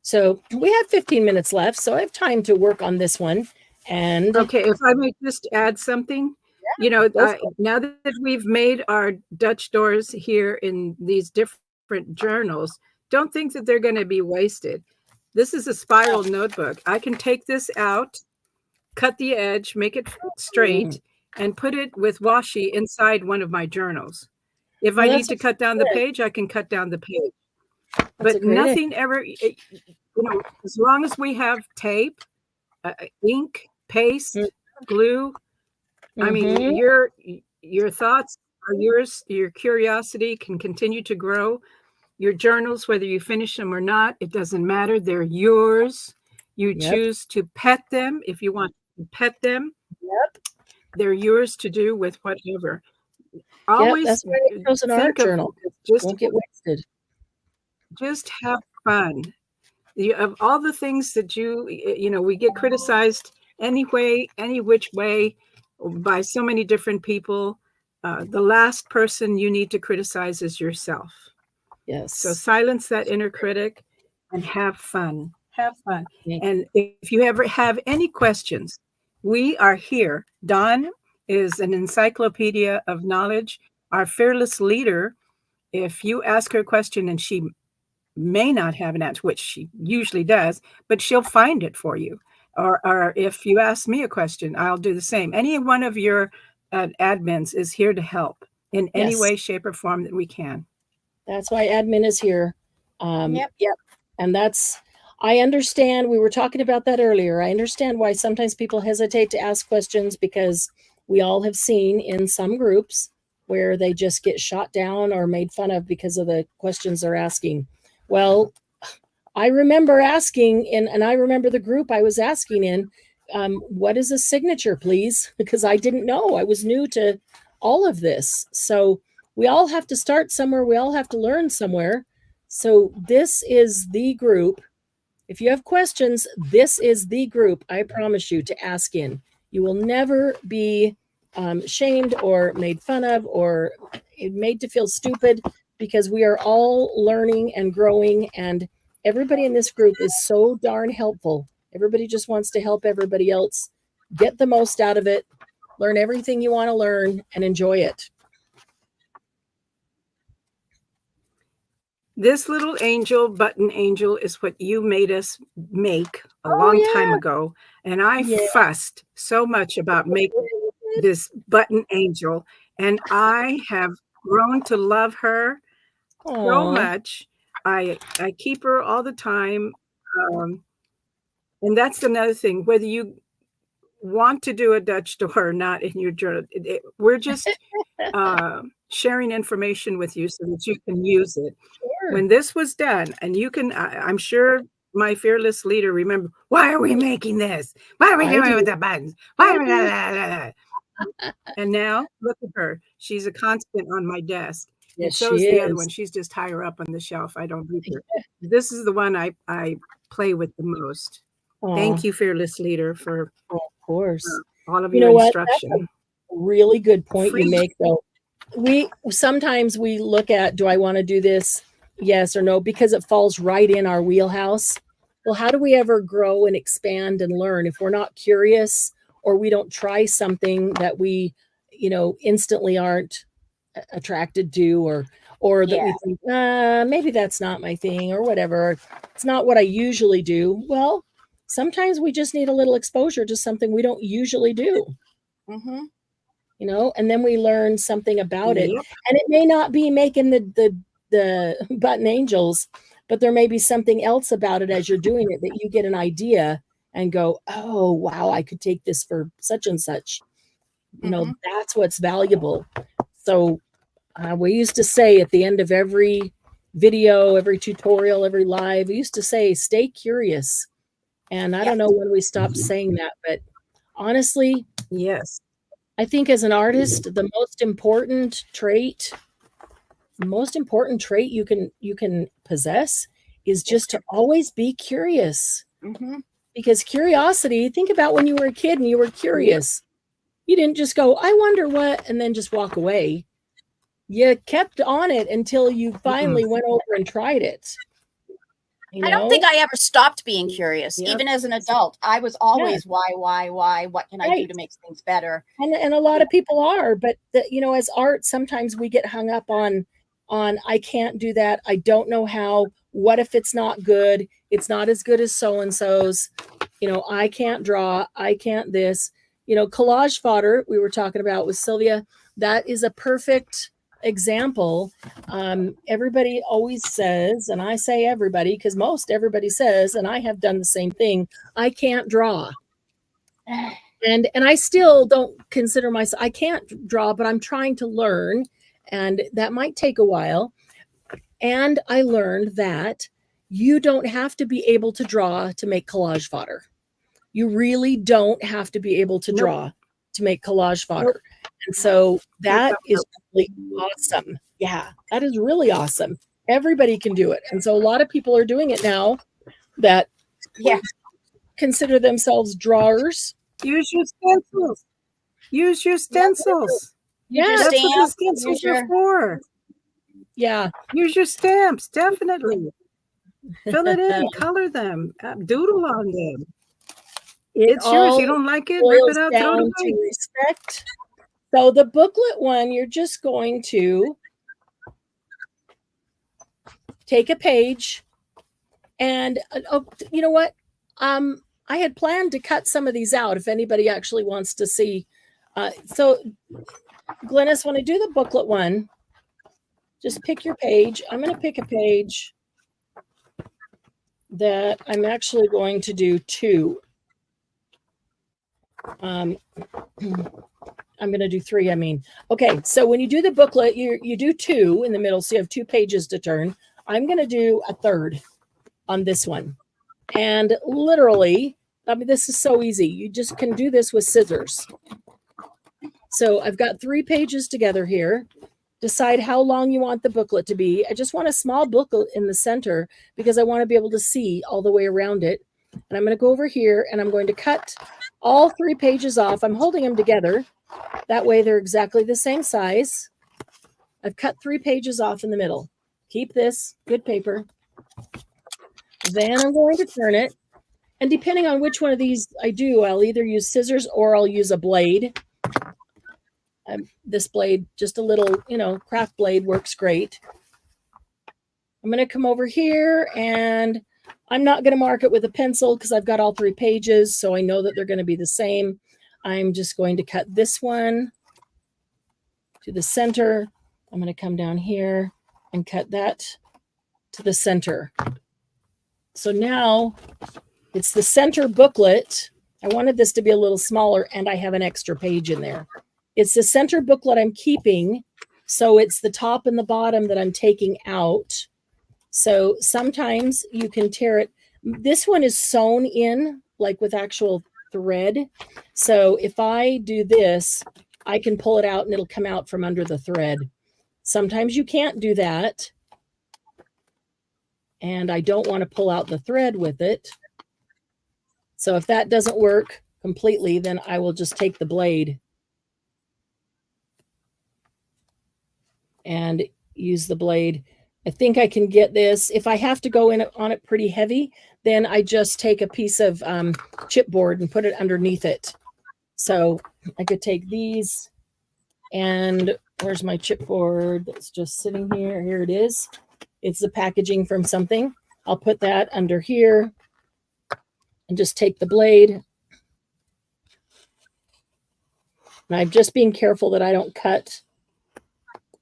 So we have 15 minutes left, so I have time to work on this one. And okay, if I may just add something, now that we've made our Dutch doors here in these different journals, don't think that they're going to be wasted. This is a spiral notebook. I can take this out, cut the edge, make it straight, and put it with washi inside one of my journals. If I need to cut down the page, I can cut down the page. But nothing ever, as long as we have tape, ink, paste, glue. I mean, your thoughts are yours. Your curiosity can continue to grow. Your journals, whether you finish them or not, it doesn't matter. They're yours. You choose to pet them if you want to pet them. They're yours to do with whatever. Always that's why I chose an art journal. Just won't get wasted. Just have fun. Of all the things that we get criticized anyway, any which way, by so many different people. The last person you need to criticize is yourself. Yes. So silence that inner critic and have fun. Have fun. And if you ever have any questions, we are here. Dawn is an encyclopedia of knowledge. Our fearless leader, if you ask her a question and she may not have an answer, which she usually does, but she'll find it for you. Or if you ask me a question, I'll do the same. Any one of your admins is here to help in any way, shape, or form that we can. That's why admin is here. Yep. And I understand, we were talking about that earlier. I understand why sometimes people hesitate to ask questions, because we all have seen in some groups where they just get shot down or made fun of because of the questions they're asking. Well, I remember asking and I remember the group I was asking in, what is a signature, please? Because I didn't know. I was new to all of this. So we all have to start somewhere. We all have to learn somewhere. So this is the group. If you have questions, this is the group, I promise you, to ask in. You will never be shamed or made fun of or made to feel stupid, because we are all learning and growing, and everybody in this group is so darn helpful. Everybody just wants to help everybody else get the most out of it, learn everything you want to learn, and enjoy it. This little angel, button angel, is what you made us make a long time ago. And I fussed so much about making this button angel. And I have grown to love her so much. I keep her all the time. And that's another thing, whether you want to do a Dutch door or not in your journal, we're just sharing information with you so that you can use it. Sure. When this was done, and you can, I'm sure my fearless leader remember, why are we making this? Why are we doing it with the buttons? Why are we And now look at her. She's a constant on my desk. Yes, and so is the other one. She's just higher up on the shelf. I don't read her. This is the one I play with the most. Thank you, fearless leader, for of course all of your instruction. That's a really good point you make, though. Sometimes we look at, do I want to do this? Yes or no, because it falls right in our wheelhouse. Well, how do we ever grow and expand and learn if we're not curious, or we don't try something that we, instantly aren't attracted to, or that we think, maybe that's not my thing, or whatever. It's not what I usually do. Well, sometimes we just need a little exposure to something we don't usually do. Mm-hmm. And then we learn something about it. And it may not be making the button angels, but there may be something else about it as you're doing it that you get an idea and go, oh, wow, I could take this for such and such. That's what's valuable. So we used to say at the end of every video, every tutorial, every live, we used to say, stay curious. And I don't know when we stopped saying that, but honestly, yes. I think as an artist, the most important trait you can possess is just to always be curious. Mm-hmm. Because curiosity, think about when you were a kid and you were curious. You didn't just go, I wonder what, and then just walk away. You kept on it until you finally went over and tried it. I don't think I ever stopped being curious, even as an adult. I was always, why? What can I do to make things better? And a lot of people are, but as art, sometimes we get hung up on I can't do that. I don't know how. What if it's not good? It's not as good as so-and-so's. I can't draw. I can't this. Collage fodder we were talking about with Sylvia, that is a perfect example. Everybody always says, and I say everybody because most everybody says, and I have done the same thing, I can't draw. And I still don't consider myself, I can't draw, but I'm trying to learn, and that might take a while. And I learned that you don't have to be able to draw to make collage fodder. You really don't have to be able to draw to make collage fodder. And so that is really awesome. Yeah, that is really awesome. Everybody can do it. And so a lot of people are doing it now that consider themselves drawers. Use your stencils. Use your stencils. Yeah, that's what the stencils are for. Yeah. Use your stamps, definitely. Fill it in, color them, doodle on them. It's yours. You don't like it, rip it out, throw it away. Respect. So the booklet one, you're just going to take a page and, you know what? I had planned to cut some of these out if anybody actually wants to see. So Glennis, when I do the booklet one, just pick your page. I'm going to pick a page that I'm actually going to do 2. I'm going to do 3. I mean, okay. So when you do the booklet, you do 2 in the middle. So you have 2 pages to turn. I'm going to do a 3rd on this one. And literally, I mean, this is so easy. You just can do this with scissors. So I've got 3 pages together here. Decide how long you want the booklet to be. I just want a small booklet in the center because I want to be able to see all the way around it. And I'm going to go over here and I'm going to cut all 3 pages off. I'm holding them together. That way they're exactly the same size. I've cut 3 pages off in the middle. Keep this, good paper. Then I'm going to turn it. And depending on which one of these I do, I'll either use scissors or I'll use a blade. This blade, just a little, craft blade works great. I'm going to come over here and I'm not going to mark it with a pencil because I've got all 3 pages. So I know that they're going to be the same. I'm just going to cut this one to the center. I'm going to come down here and cut that to the center. So now it's the center booklet. I wanted this to be a little smaller and I have an extra page in there. It's the center booklet I'm keeping. So it's the top and the bottom that I'm taking out. So sometimes you can tear it. This one is sewn in like with actual thread. So if I do this, I can pull it out and it'll come out from under the thread. Sometimes you can't do that. And I don't want to pull out the thread with it. So if that doesn't work completely, then I will just take the blade and use the blade. I think I can get this. If I have to go in on it pretty heavy, then I just take a piece of chipboard and put it underneath it. So I could take these and where's my chipboard that's just sitting here? Here it is. It's the packaging from something. I'll put that under here and just take the blade. And I'm just being careful that I don't cut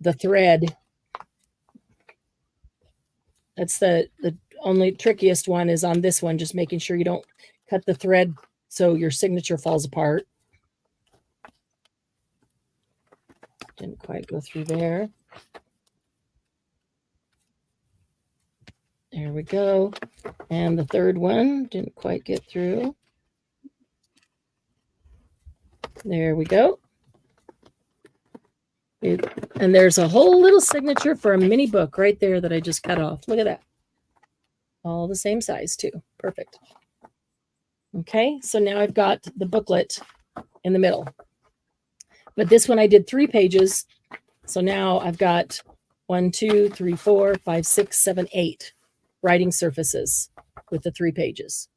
the thread. That's the only trickiest one is on this one, just making sure you don't cut the thread so your signature falls apart. Didn't quite go through there. There we go. And the 3rd one didn't quite get through. There we go. And there's a whole little signature for a mini book right there that I just cut off. Look at that. All the same size too. Perfect. Okay, so now I've got the booklet in the middle. But this one I did 3 pages. So now I've got 1, 2, 3, 4, 5, 6, 7, 8 writing surfaces with the 3 pages.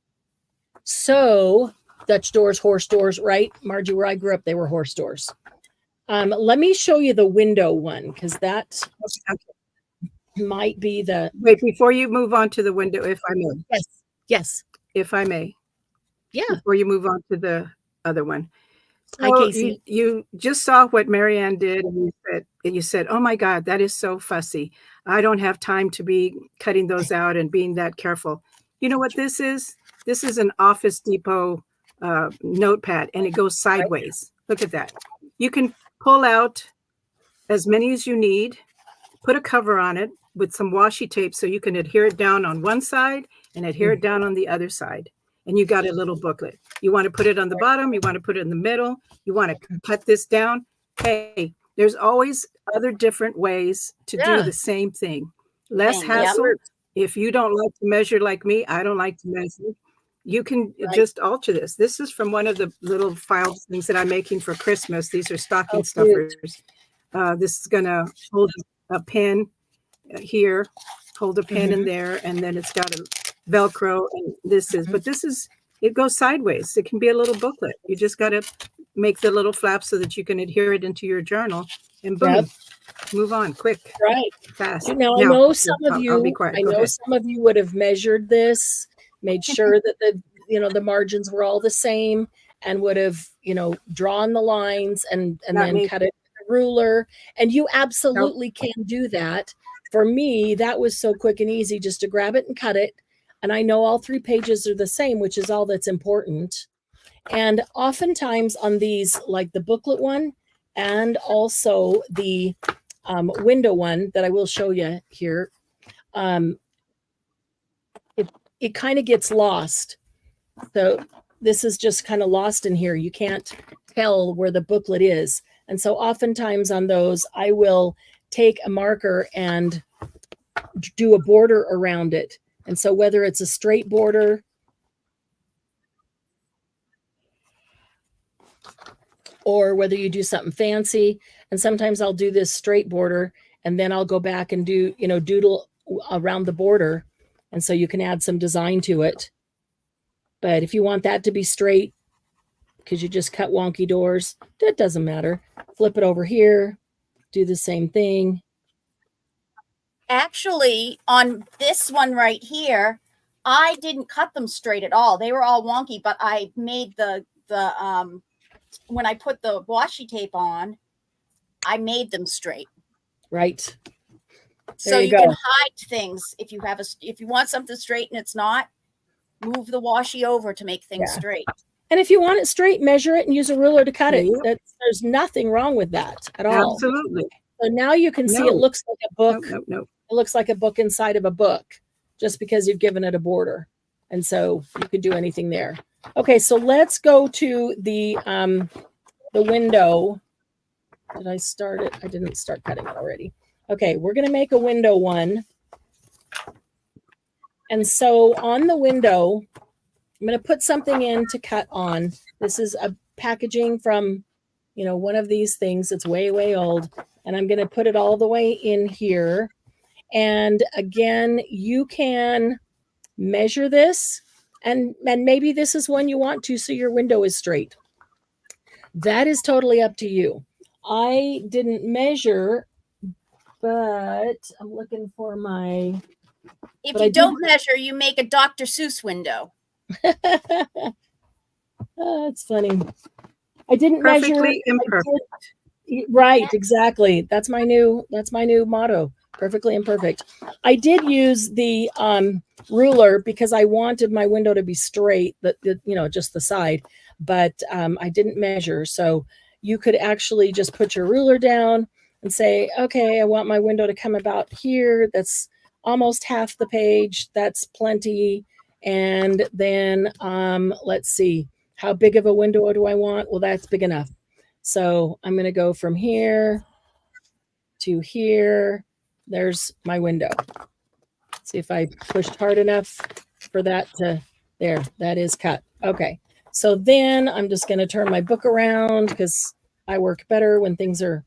So Dutch doors, horse doors, right? Margie, where I grew up, they were horse doors. Let me show you the window one because that might be the... Wait, before you move on to the window, if I may. Yes. Yes. If I may. Yeah. Before you move on to the other one. Hi, So Casey. you just saw what Marianne did, and you said, oh my God, that is so fussy. I don't have time to be cutting those out and being that careful. You know what this is? This is an Office Depot notepad, and it goes sideways. Look at that. You can pull out as many as you need, put a cover on it with some washi tape so you can adhere it down on one side and adhere it down on the other side. And you got a little booklet. You want to put it on the bottom, you want to put it in the middle, you want to cut this down. Hey, there's always other different ways to do the same thing. Less hassle. Yep. If you don't like to measure like me, I don't like to measure. You can just alter this. This is from one of the little file things that I'm making for Christmas. These are stocking stuffers. This is going to hold a pin here, hold a pin in there, and then it's got a Velcro. And this is, but this is, it goes sideways. It can be a little booklet. You just got to make the little flap so that you can adhere it into your journal, and boom, move on quick, fast. Now, I know some of you, some of you would have measured this, made sure that the margins were all the same, and would have, drawn the lines and then cut it with a ruler. And you absolutely can do that. For me, that was so quick and easy just to grab it and cut it. And I know all 3 pages are the same, which is all that's important. And oftentimes on these, like the booklet one and also the window one that I will show you here, it kind of gets lost. So this is just kind of lost in here. You can't tell where the booklet is. And so oftentimes on those, I will take a marker and do a border around it. And so whether it's a straight border or whether you do something fancy, and sometimes I'll do this straight border and then I'll go back and do, doodle around the border. And so you can add some design to it. But if you want that to be straight, because you just cut wonky doors, that doesn't matter. Flip it over here, do the same thing. Actually, on this one right here, I didn't cut them straight at all. They were all wonky, but I made the when I put the washi tape on, I made them straight. Right. So you can hide things if you want something straight and it's not, move the washi over to make things straight. And if you want it straight, measure it and use a ruler to cut it. There's nothing wrong with that at all. Absolutely. So now you can see it looks like a book. No. It looks like a book inside of a book just because you've given it a border. And so you could do anything there. Okay, so let's go to the window. Did I start it? I didn't start cutting it already. Okay, we're going to make a window one. And so on the window, I'm going to put something in to cut on. This is a packaging from, one of these things that's way, way old. And I'm going to put it all the way in here. And again, you can measure this. And maybe this is one you want to, so your window is straight. That is totally up to you. I didn't measure, but I'm looking for my... If you don't measure, you make a Dr. Seuss window. That's funny. I didn't Perfectly measure. imperfect. Right, exactly. That's my new motto. Perfectly imperfect. I did use the ruler because I wanted my window to be straight, just the side, but I didn't measure. So you could actually just put your ruler down and say, okay, I want my window to come about here. That's almost half the page. That's plenty. And then let's see, how big of a window do I want? Well, that's big enough. So I'm going to go from here to here. There's my window. See if I pushed hard enough for that to there. That is cut. Okay. So then I'm just going to turn my book around because I work better when things are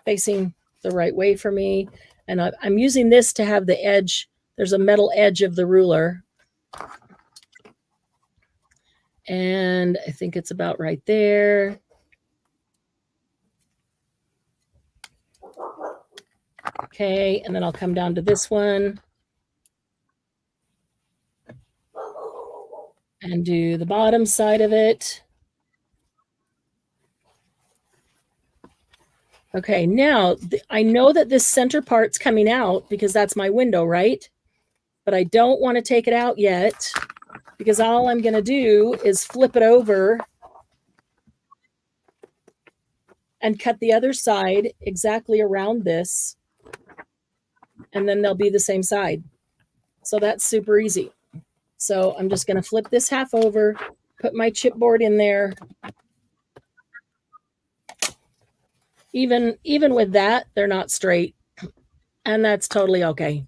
facing the right way for me. And I'm using this to have the edge. There's a metal edge of the ruler. And I think it's about right there. Okay, and then I'll come down to this one and do the bottom side of it. Okay, now I know that this center part's coming out because that's my window, right? But I don't want to take it out yet because all I'm going to do is flip it over and cut the other side exactly around this, and then they'll be the same side. So that's super easy. So I'm just going to flip this half over, put my chipboard in there. Even with that, they're not straight, and that's totally okay.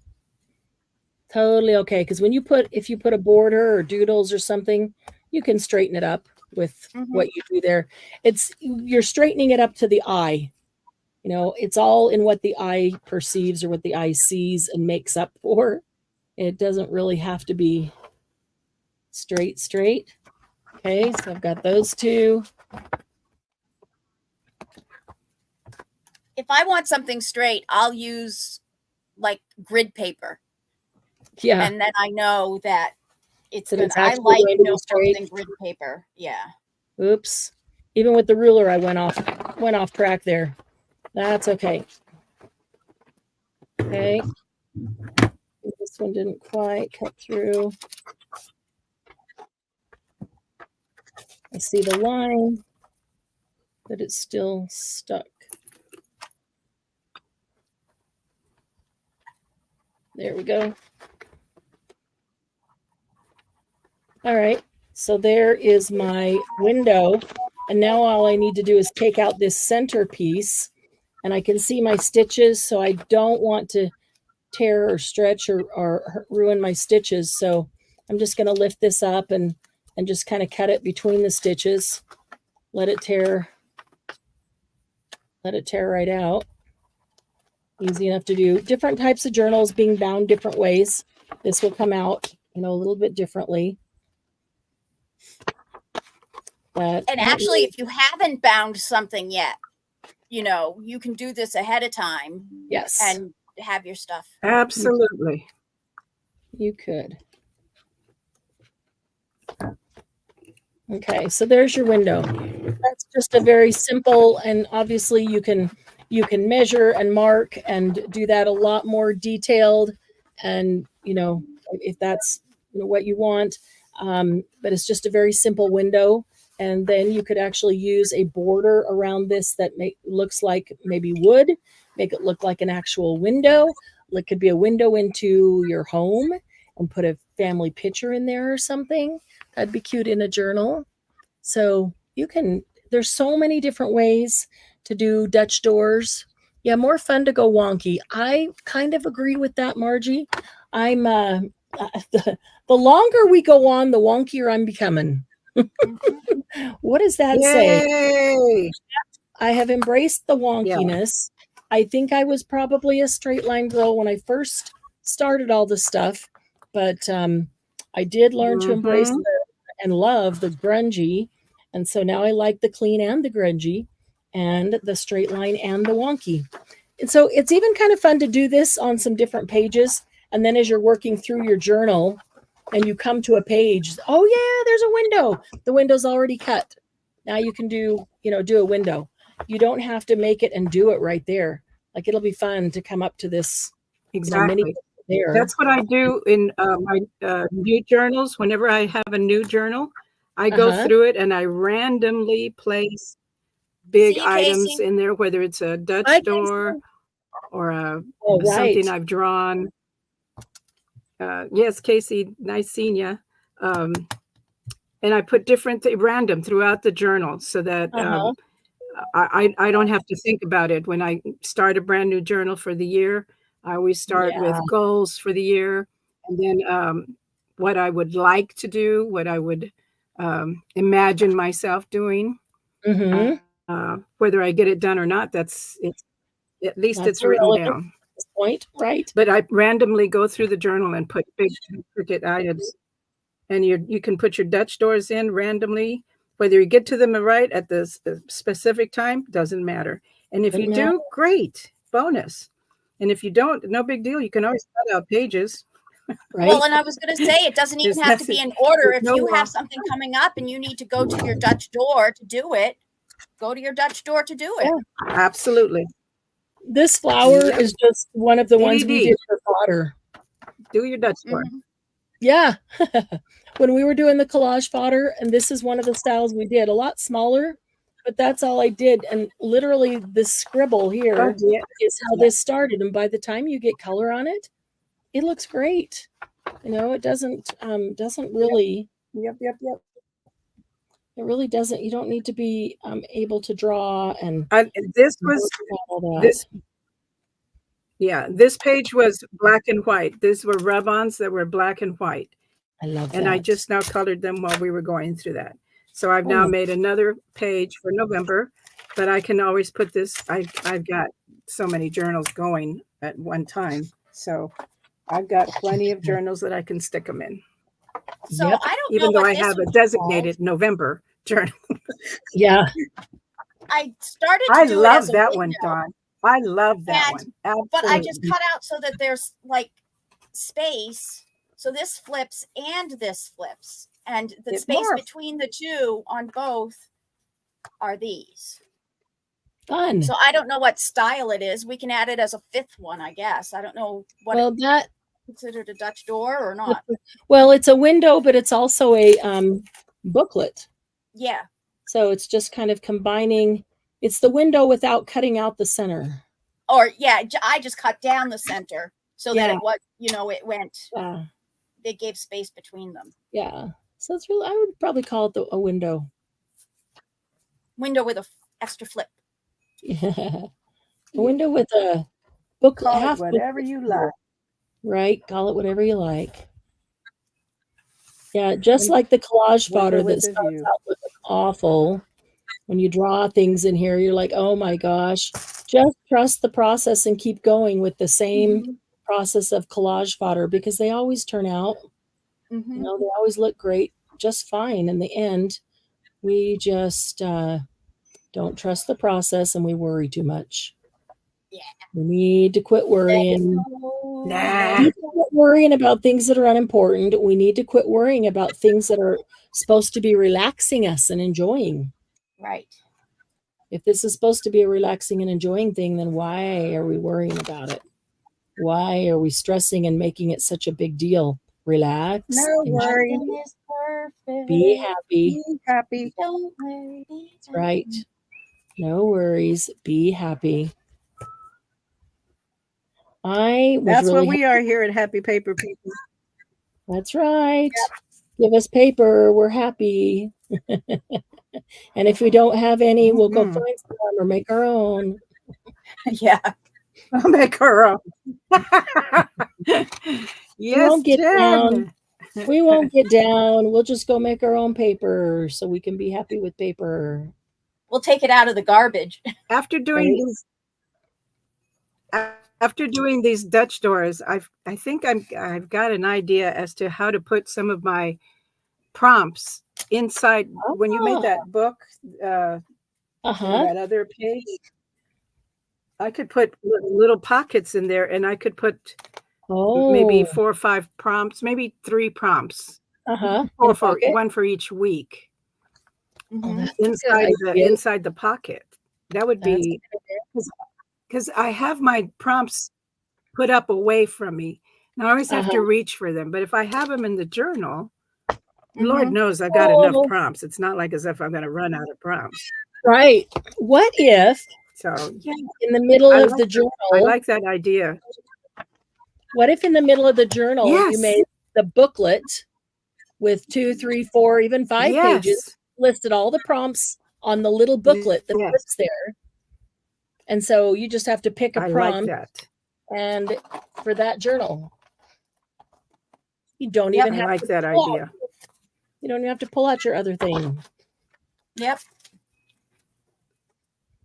Totally okay, because if you put a border or doodles or something, you can straighten it up with what you do there. You're straightening it up to the eye. You know, it's all in what the eye perceives or what the eye sees and makes up for. It doesn't really have to be straight. Okay, so I've got those two. If I want something straight, I'll use like grid paper. Yeah. And then I know that it's good. It's I like no something grid paper. Yeah. Oops. Even with the ruler, I went off track there. That's okay. Okay. This one didn't quite cut through. I see the line, but it's still stuck. There we go. All right, so there is my window, and now all I need to do is take out this center piece, and I can see my stitches, so I don't want to tear or stretch or ruin my stitches. So I'm just going to lift this up and just kind of cut it between the stitches. Let it tear right out. Easy enough to do. Different types of journals being bound different ways. This will come out, you know, a little bit differently. But and actually, if you haven't bound something yet, you know, you can do this ahead of time. Yes. And have your stuff. Absolutely. You could. Okay, so there's your window. That's just a very simple, and obviously you can measure and mark and do that a lot more detailed, and you know, if that's what you want. But it's just a very simple window, and then you could actually use a border around this that looks like maybe wood, make it look like an actual window. It could be a window into your home, and put a family picture in there or something. That'd be cute in a journal. So there's so many different ways to do Dutch doors. Yeah, more fun to go wonky. I kind of agree with that, Margie. I'm the longer we go on, the wonkier I'm becoming. What does that say? I have embraced the wonkiness. Yeah. I think I was probably a straight line girl when I first started all this stuff, but I did learn to embrace and love the grungy, and so now I like the clean and the grungy, and the straight line and the wonky. And so it's even kind of fun to do this on some different pages, and then as you're working through your journal and you come to a page, oh yeah, there's a window. The window's already cut. Now you can do a window. You don't have to make it and do it right there. Like, it'll be fun to come up to this. Exactly. That's what I do in my new journals. Whenever I have a new journal, I go through it and I randomly place big items in there, whether it's a Dutch door or something I've drawn. Yes, Casey, nice seeing you. And I put different random throughout the journal so that I don't have to think about it. When I start a brand new journal for the year, I always start with goals for the year, and then what I would like to do, what I would imagine myself doing. Whether I get it done or not, at least it's written down. Point, right? But I randomly go through the journal and put big ticket items, and you can put your Dutch doors in randomly. Whether you get to them right at the specific time doesn't matter. And if you do, great, bonus. And if you don't, no big deal. You can always cut out pages. Right? Well, and I was going to say, it doesn't even have to be in order. If you have something coming up and you need to go to your Dutch door to do it, go to your Dutch door to do it. Yeah, absolutely. This flower is just one of the ones we did for Fodder. Do your Dutch door. Yeah. When we were doing the collage fodder, and this is one of the styles we did, a lot smaller, but that's all I did. And literally this scribble here yeah. is how this started. And by the time you get color on it, it looks great. You know, it doesn't really, Yep. it really doesn't, you don't need to be able to draw and This was all that. this. Yeah, this page was black and white. These were rub-ons that were black and white. I love that. And I just now colored them while we were going through that. So I've now made another page for November, but I can always put this. I've got so many journals going at one time. So I've got plenty of journals that I can stick them in. So I don't know. Even though I have a designated November journal. Yeah. I started to I do love it as that a one, window, Dawn. I love that one. Absolutely. but I just cut out so that there's like space. So this flips and this flips. And the space between the two on both are these. Fun. So I don't know what style it is. We can add it as a fifth one, I guess. I don't know what that considered a Dutch door or not. Well, it's a window, but it's also a booklet. Yeah. So it's just kind of combining. It's the window without cutting out the center. Or yeah, I just cut down the center so that it was, it went. They gave space between them. Yeah. So it's really, I would probably call it a window. Window with a extra flip. Yeah. A window with a booklet. Call it whatever you like. Right. Call it whatever you like. Yeah. Just like the collage fodder that starts out looking awful. When you draw things in here, you're like, oh my gosh, just trust the process and keep going with the same process of collage fodder because they always turn out, they always look great, just fine. In the end, we just don't trust the process and we worry too much. Yeah. We need to quit worrying. Nah. We need to quit worrying about things that are unimportant. We need to quit worrying about things that are supposed to be relaxing us and enjoying. Right. If this is supposed to be a relaxing and enjoying thing, then why are we worrying about it? Why are we stressing and making it such a big deal? Relax. No worry. Be happy. Be happy. Don't worry. That's right. No worries. Be happy. That's what we are here at Happy Paper People. That's right. Yep. Give us paper. We're happy. And if we don't have any, we'll go find some or make our own. Yeah. I'll make our own. Yes, we won't get down. We won't get down. We'll just go make our own paper so we can be happy with paper. We'll take it out of the garbage. After doing these Dutch doors, I think I've got an idea as to how to put some of my prompts inside. When you made that book, that other page, I could put little pockets in there, and I could put maybe 4 or 5 prompts, maybe 3 prompts, or one for each week, inside the pocket. That would be because I have my prompts put up away from me. Now I always have to reach for them, but if I have them in the journal, Lord knows I've got enough prompts. It's not like as if I'm going to run out of prompts. Right. What if in the middle of the journal? I like that idea. What if in the middle of the journal you made the booklet with 2, 3, 4, even 5 pages, listed all the prompts on the little booklet that fits there. And so you just have to pick a prompt and for that journal. You don't even have to that idea. You don't even have to pull out your other thing. Yep.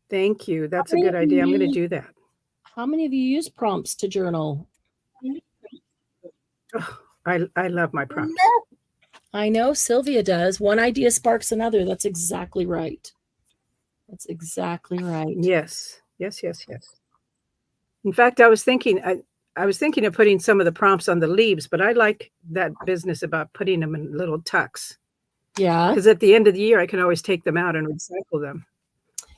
Thank you. That's a good idea. I'm going to do that. How many of you use prompts to journal? Oh, I love my prompts. I know Sylvia does. One idea sparks another. That's exactly right. That's exactly right. Yes. In fact, I was thinking of putting some of the prompts on the leaves, but I like that business about putting them in little tucks. Yeah. Because at the end of the year, I can always take them out and recycle them.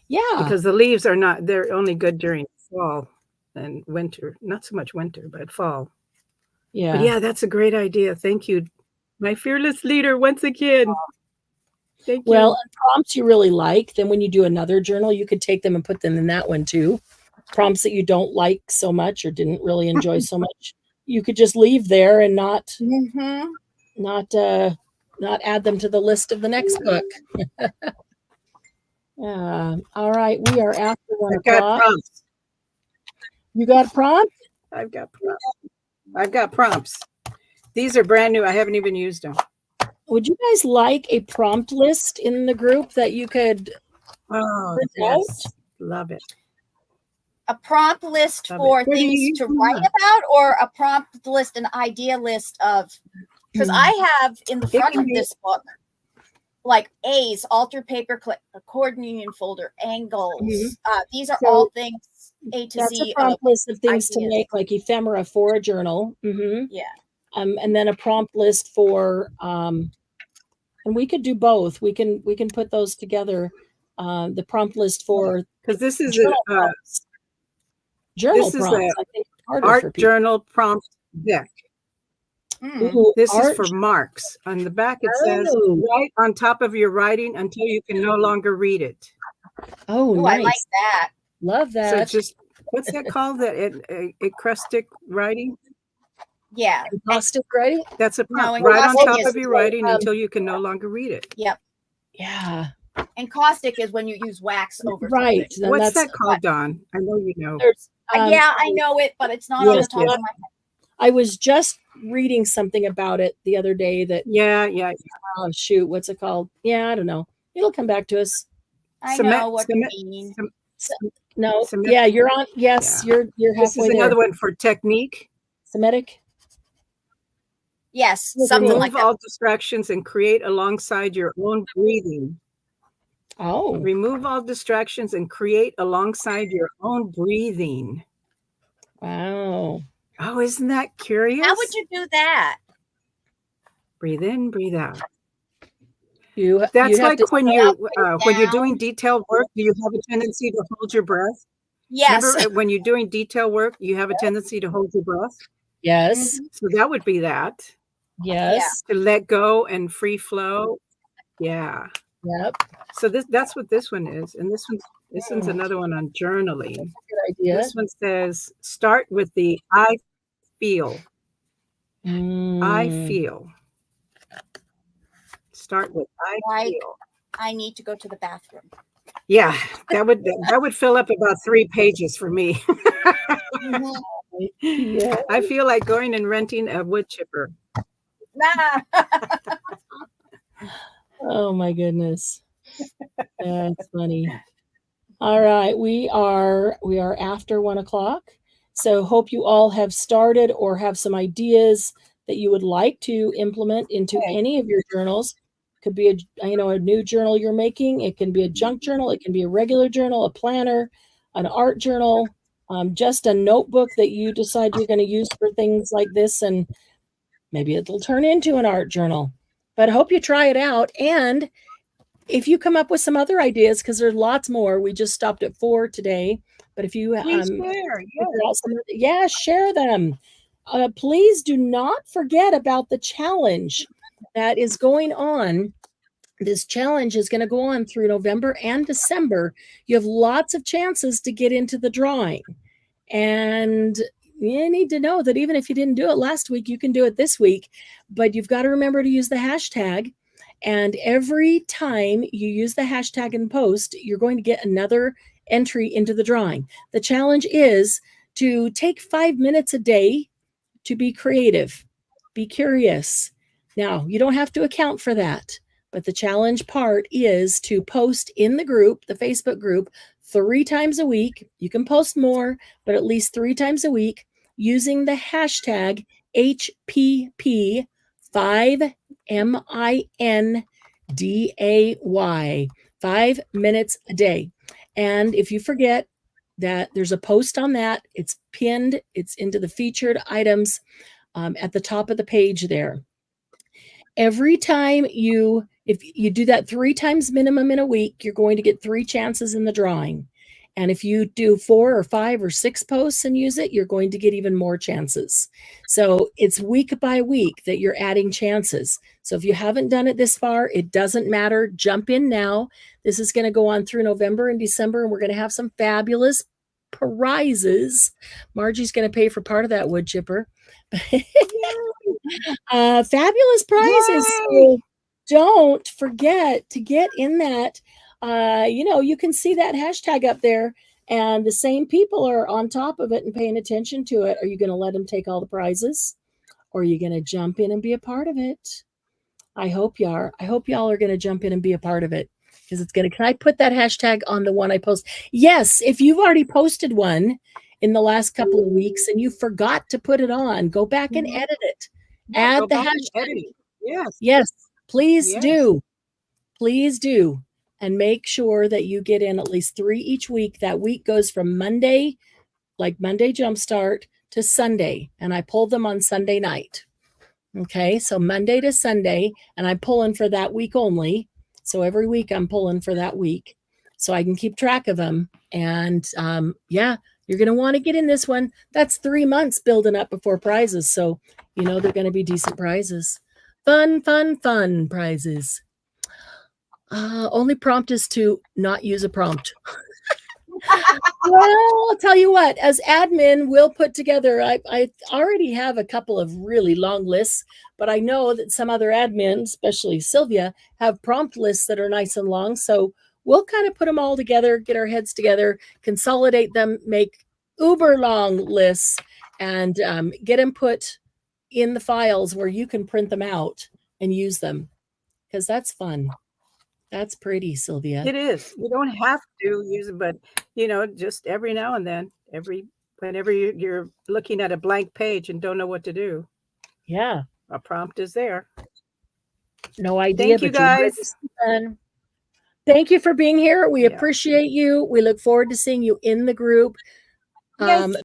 Yeah. Because the leaves they're only good during fall and winter. Not so much winter, but fall. Yeah. But yeah, that's a great idea. Thank you. My fearless leader once again. Thank you. Well, prompts you really like, then when you do another journal, you could take them and put them in that one too. Prompts that you don't like so much or didn't really enjoy so much, you could just leave there and not add them to the list of the next book. All right, we are after 1 o'clock. Prompts. You got a prompt? I've got prompts. These are brand new. I haven't even used them. Would you guys like a prompt list in the group that you could yes. Love it. A prompt list for things to write about, or a prompt list, an idea list of, because I have in the front of this book, like A's, alter paperclip, accordion folder, angles. These are all things A to that's Z. A prompt list of things to make, like ephemera for a journal. Yeah. And then a prompt list for, and we could do both. We can put those together. The prompt list for, because this is journal prompts. I think art journal prompt deck. Ooh, this is for marks. On the back it says, write on top of your writing until you can no longer read it. Oh, nice. I like that. Love that. So just, what's that called? That acrostic writing? Yeah. Caustic writing? That's a prompt. Write on top of your writing until you can no longer read it. Yep. Yeah. And caustic is when you use wax over right. What's that called, Dawn? I know you know. Yeah, I know it, but it's not on the top of my head. I was just reading something about it the other day that oh shoot, what's it called? Yeah, I don't know. It'll come back to us. I know what you mean. Yeah, you're on. Yes, you're halfway this is another one for technique. Semitic. Yes, something like that. Remove all distractions and create alongside your own breathing. Oh. Remove all distractions and create alongside your own breathing. Wow. Oh, isn't that curious? How would you do that? Breathe in, breathe out. That's like when you're doing detailed work, do you have a tendency to hold your breath? Yes. Remember when you're doing detail work, you have a tendency to hold your breath? Yes. So that would be that. Yes. To let go and free flow. Yeah. Yep. So that's what this one is. And this one's another one on journaling. That's a good idea. This one says, start with the I feel. I feel. Start with I feel. I need to go to the bathroom. Yeah, that would fill up about 3 pages for me. Yeah. I feel like going and renting a wood chipper. Oh my goodness. That's funny. All right, we are after 1 o'clock. So hope you all have started or have some ideas that you would like to implement into any of your journals. Could be a new journal you're making. It can be a junk journal. It can be a regular journal, a planner, an art journal, just a notebook that you decide you're going to use for things like this, and maybe it'll turn into an art journal. But I hope you try it out. And if you come up with some other ideas, because there's lots more, we just stopped at 4 today. But if you share them. Please do not forget about the challenge that is going on. This challenge is going to go on through November and December. You have lots of chances to get into the drawing. And you need to know that even if you didn't do it last week, you can do it this week. But you've got to remember to use the hashtag. And every time you use the hashtag and post, you're going to get another entry into the drawing. The challenge is to take 5 minutes a day to be creative, be curious. Now, you don't have to account for that, but the challenge part is to post in the group, the Facebook group, 3 times a week. You can post more, but at least 3 times a week using the hashtag HPP5MINDAY, 5 minutes a day. And if you forget that there's a post on that, it's pinned, it's into the featured items at the top of the page there. Every time if you do that 3 times minimum in a week, you're going to get 3 chances in the drawing. And if you do 4 or 5 or 6 posts and use it, you're going to get even more chances. So it's week by week that you're adding chances. So if you haven't done it this far, it doesn't matter. Jump in now. This is going to go on through November and December, and we're going to have some fabulous prizes. Margie's going to pay for part of that wood chipper. Fabulous prizes. So don't forget to get in that. You can see that hashtag up there, and the same people are on top of it and paying attention to it. Are you going to let them take all the prizes, or are you going to jump in and be a part of it? I hope you are. I hope y'all are going to jump in and be a part of it, because it's going to. Can I put that hashtag on the one I post? Yes. If you've already posted one in the last couple of weeks and you forgot to put it on, go back and edit it. Add the hashtag. Yes. Please do. Please do. And make sure that you get in at least 3 each week. That week goes from Monday, like Monday Jumpstart, to Sunday. And I pull them on Sunday night. Okay, so Monday to Sunday. And I'm pulling for that week only. So every week I'm pulling for that week, so I can keep track of them. And you're going to want to get in this one. That's 3 months building up before prizes. So, they're going to be decent prizes. Fun prizes. Only prompt is to not use a prompt. Well, I'll tell you what, as admin, we'll put together, I already have a couple of really long lists, but I know that some other admins, especially Sylvia, have prompt lists that are nice and long. So we'll kind of put them all together, get our heads together, consolidate them, make uber long lists, and get them put in the files where you can print them out and use them, because that's fun. That's pretty, Sylvia. It is. You don't have to use it, but just every now and then, whenever you're looking at a blank page and don't know what to do. Yeah. A prompt is there. No idea. Thank you, guys. Thank you for being here. We appreciate you. We look forward to seeing you in the group. Yes.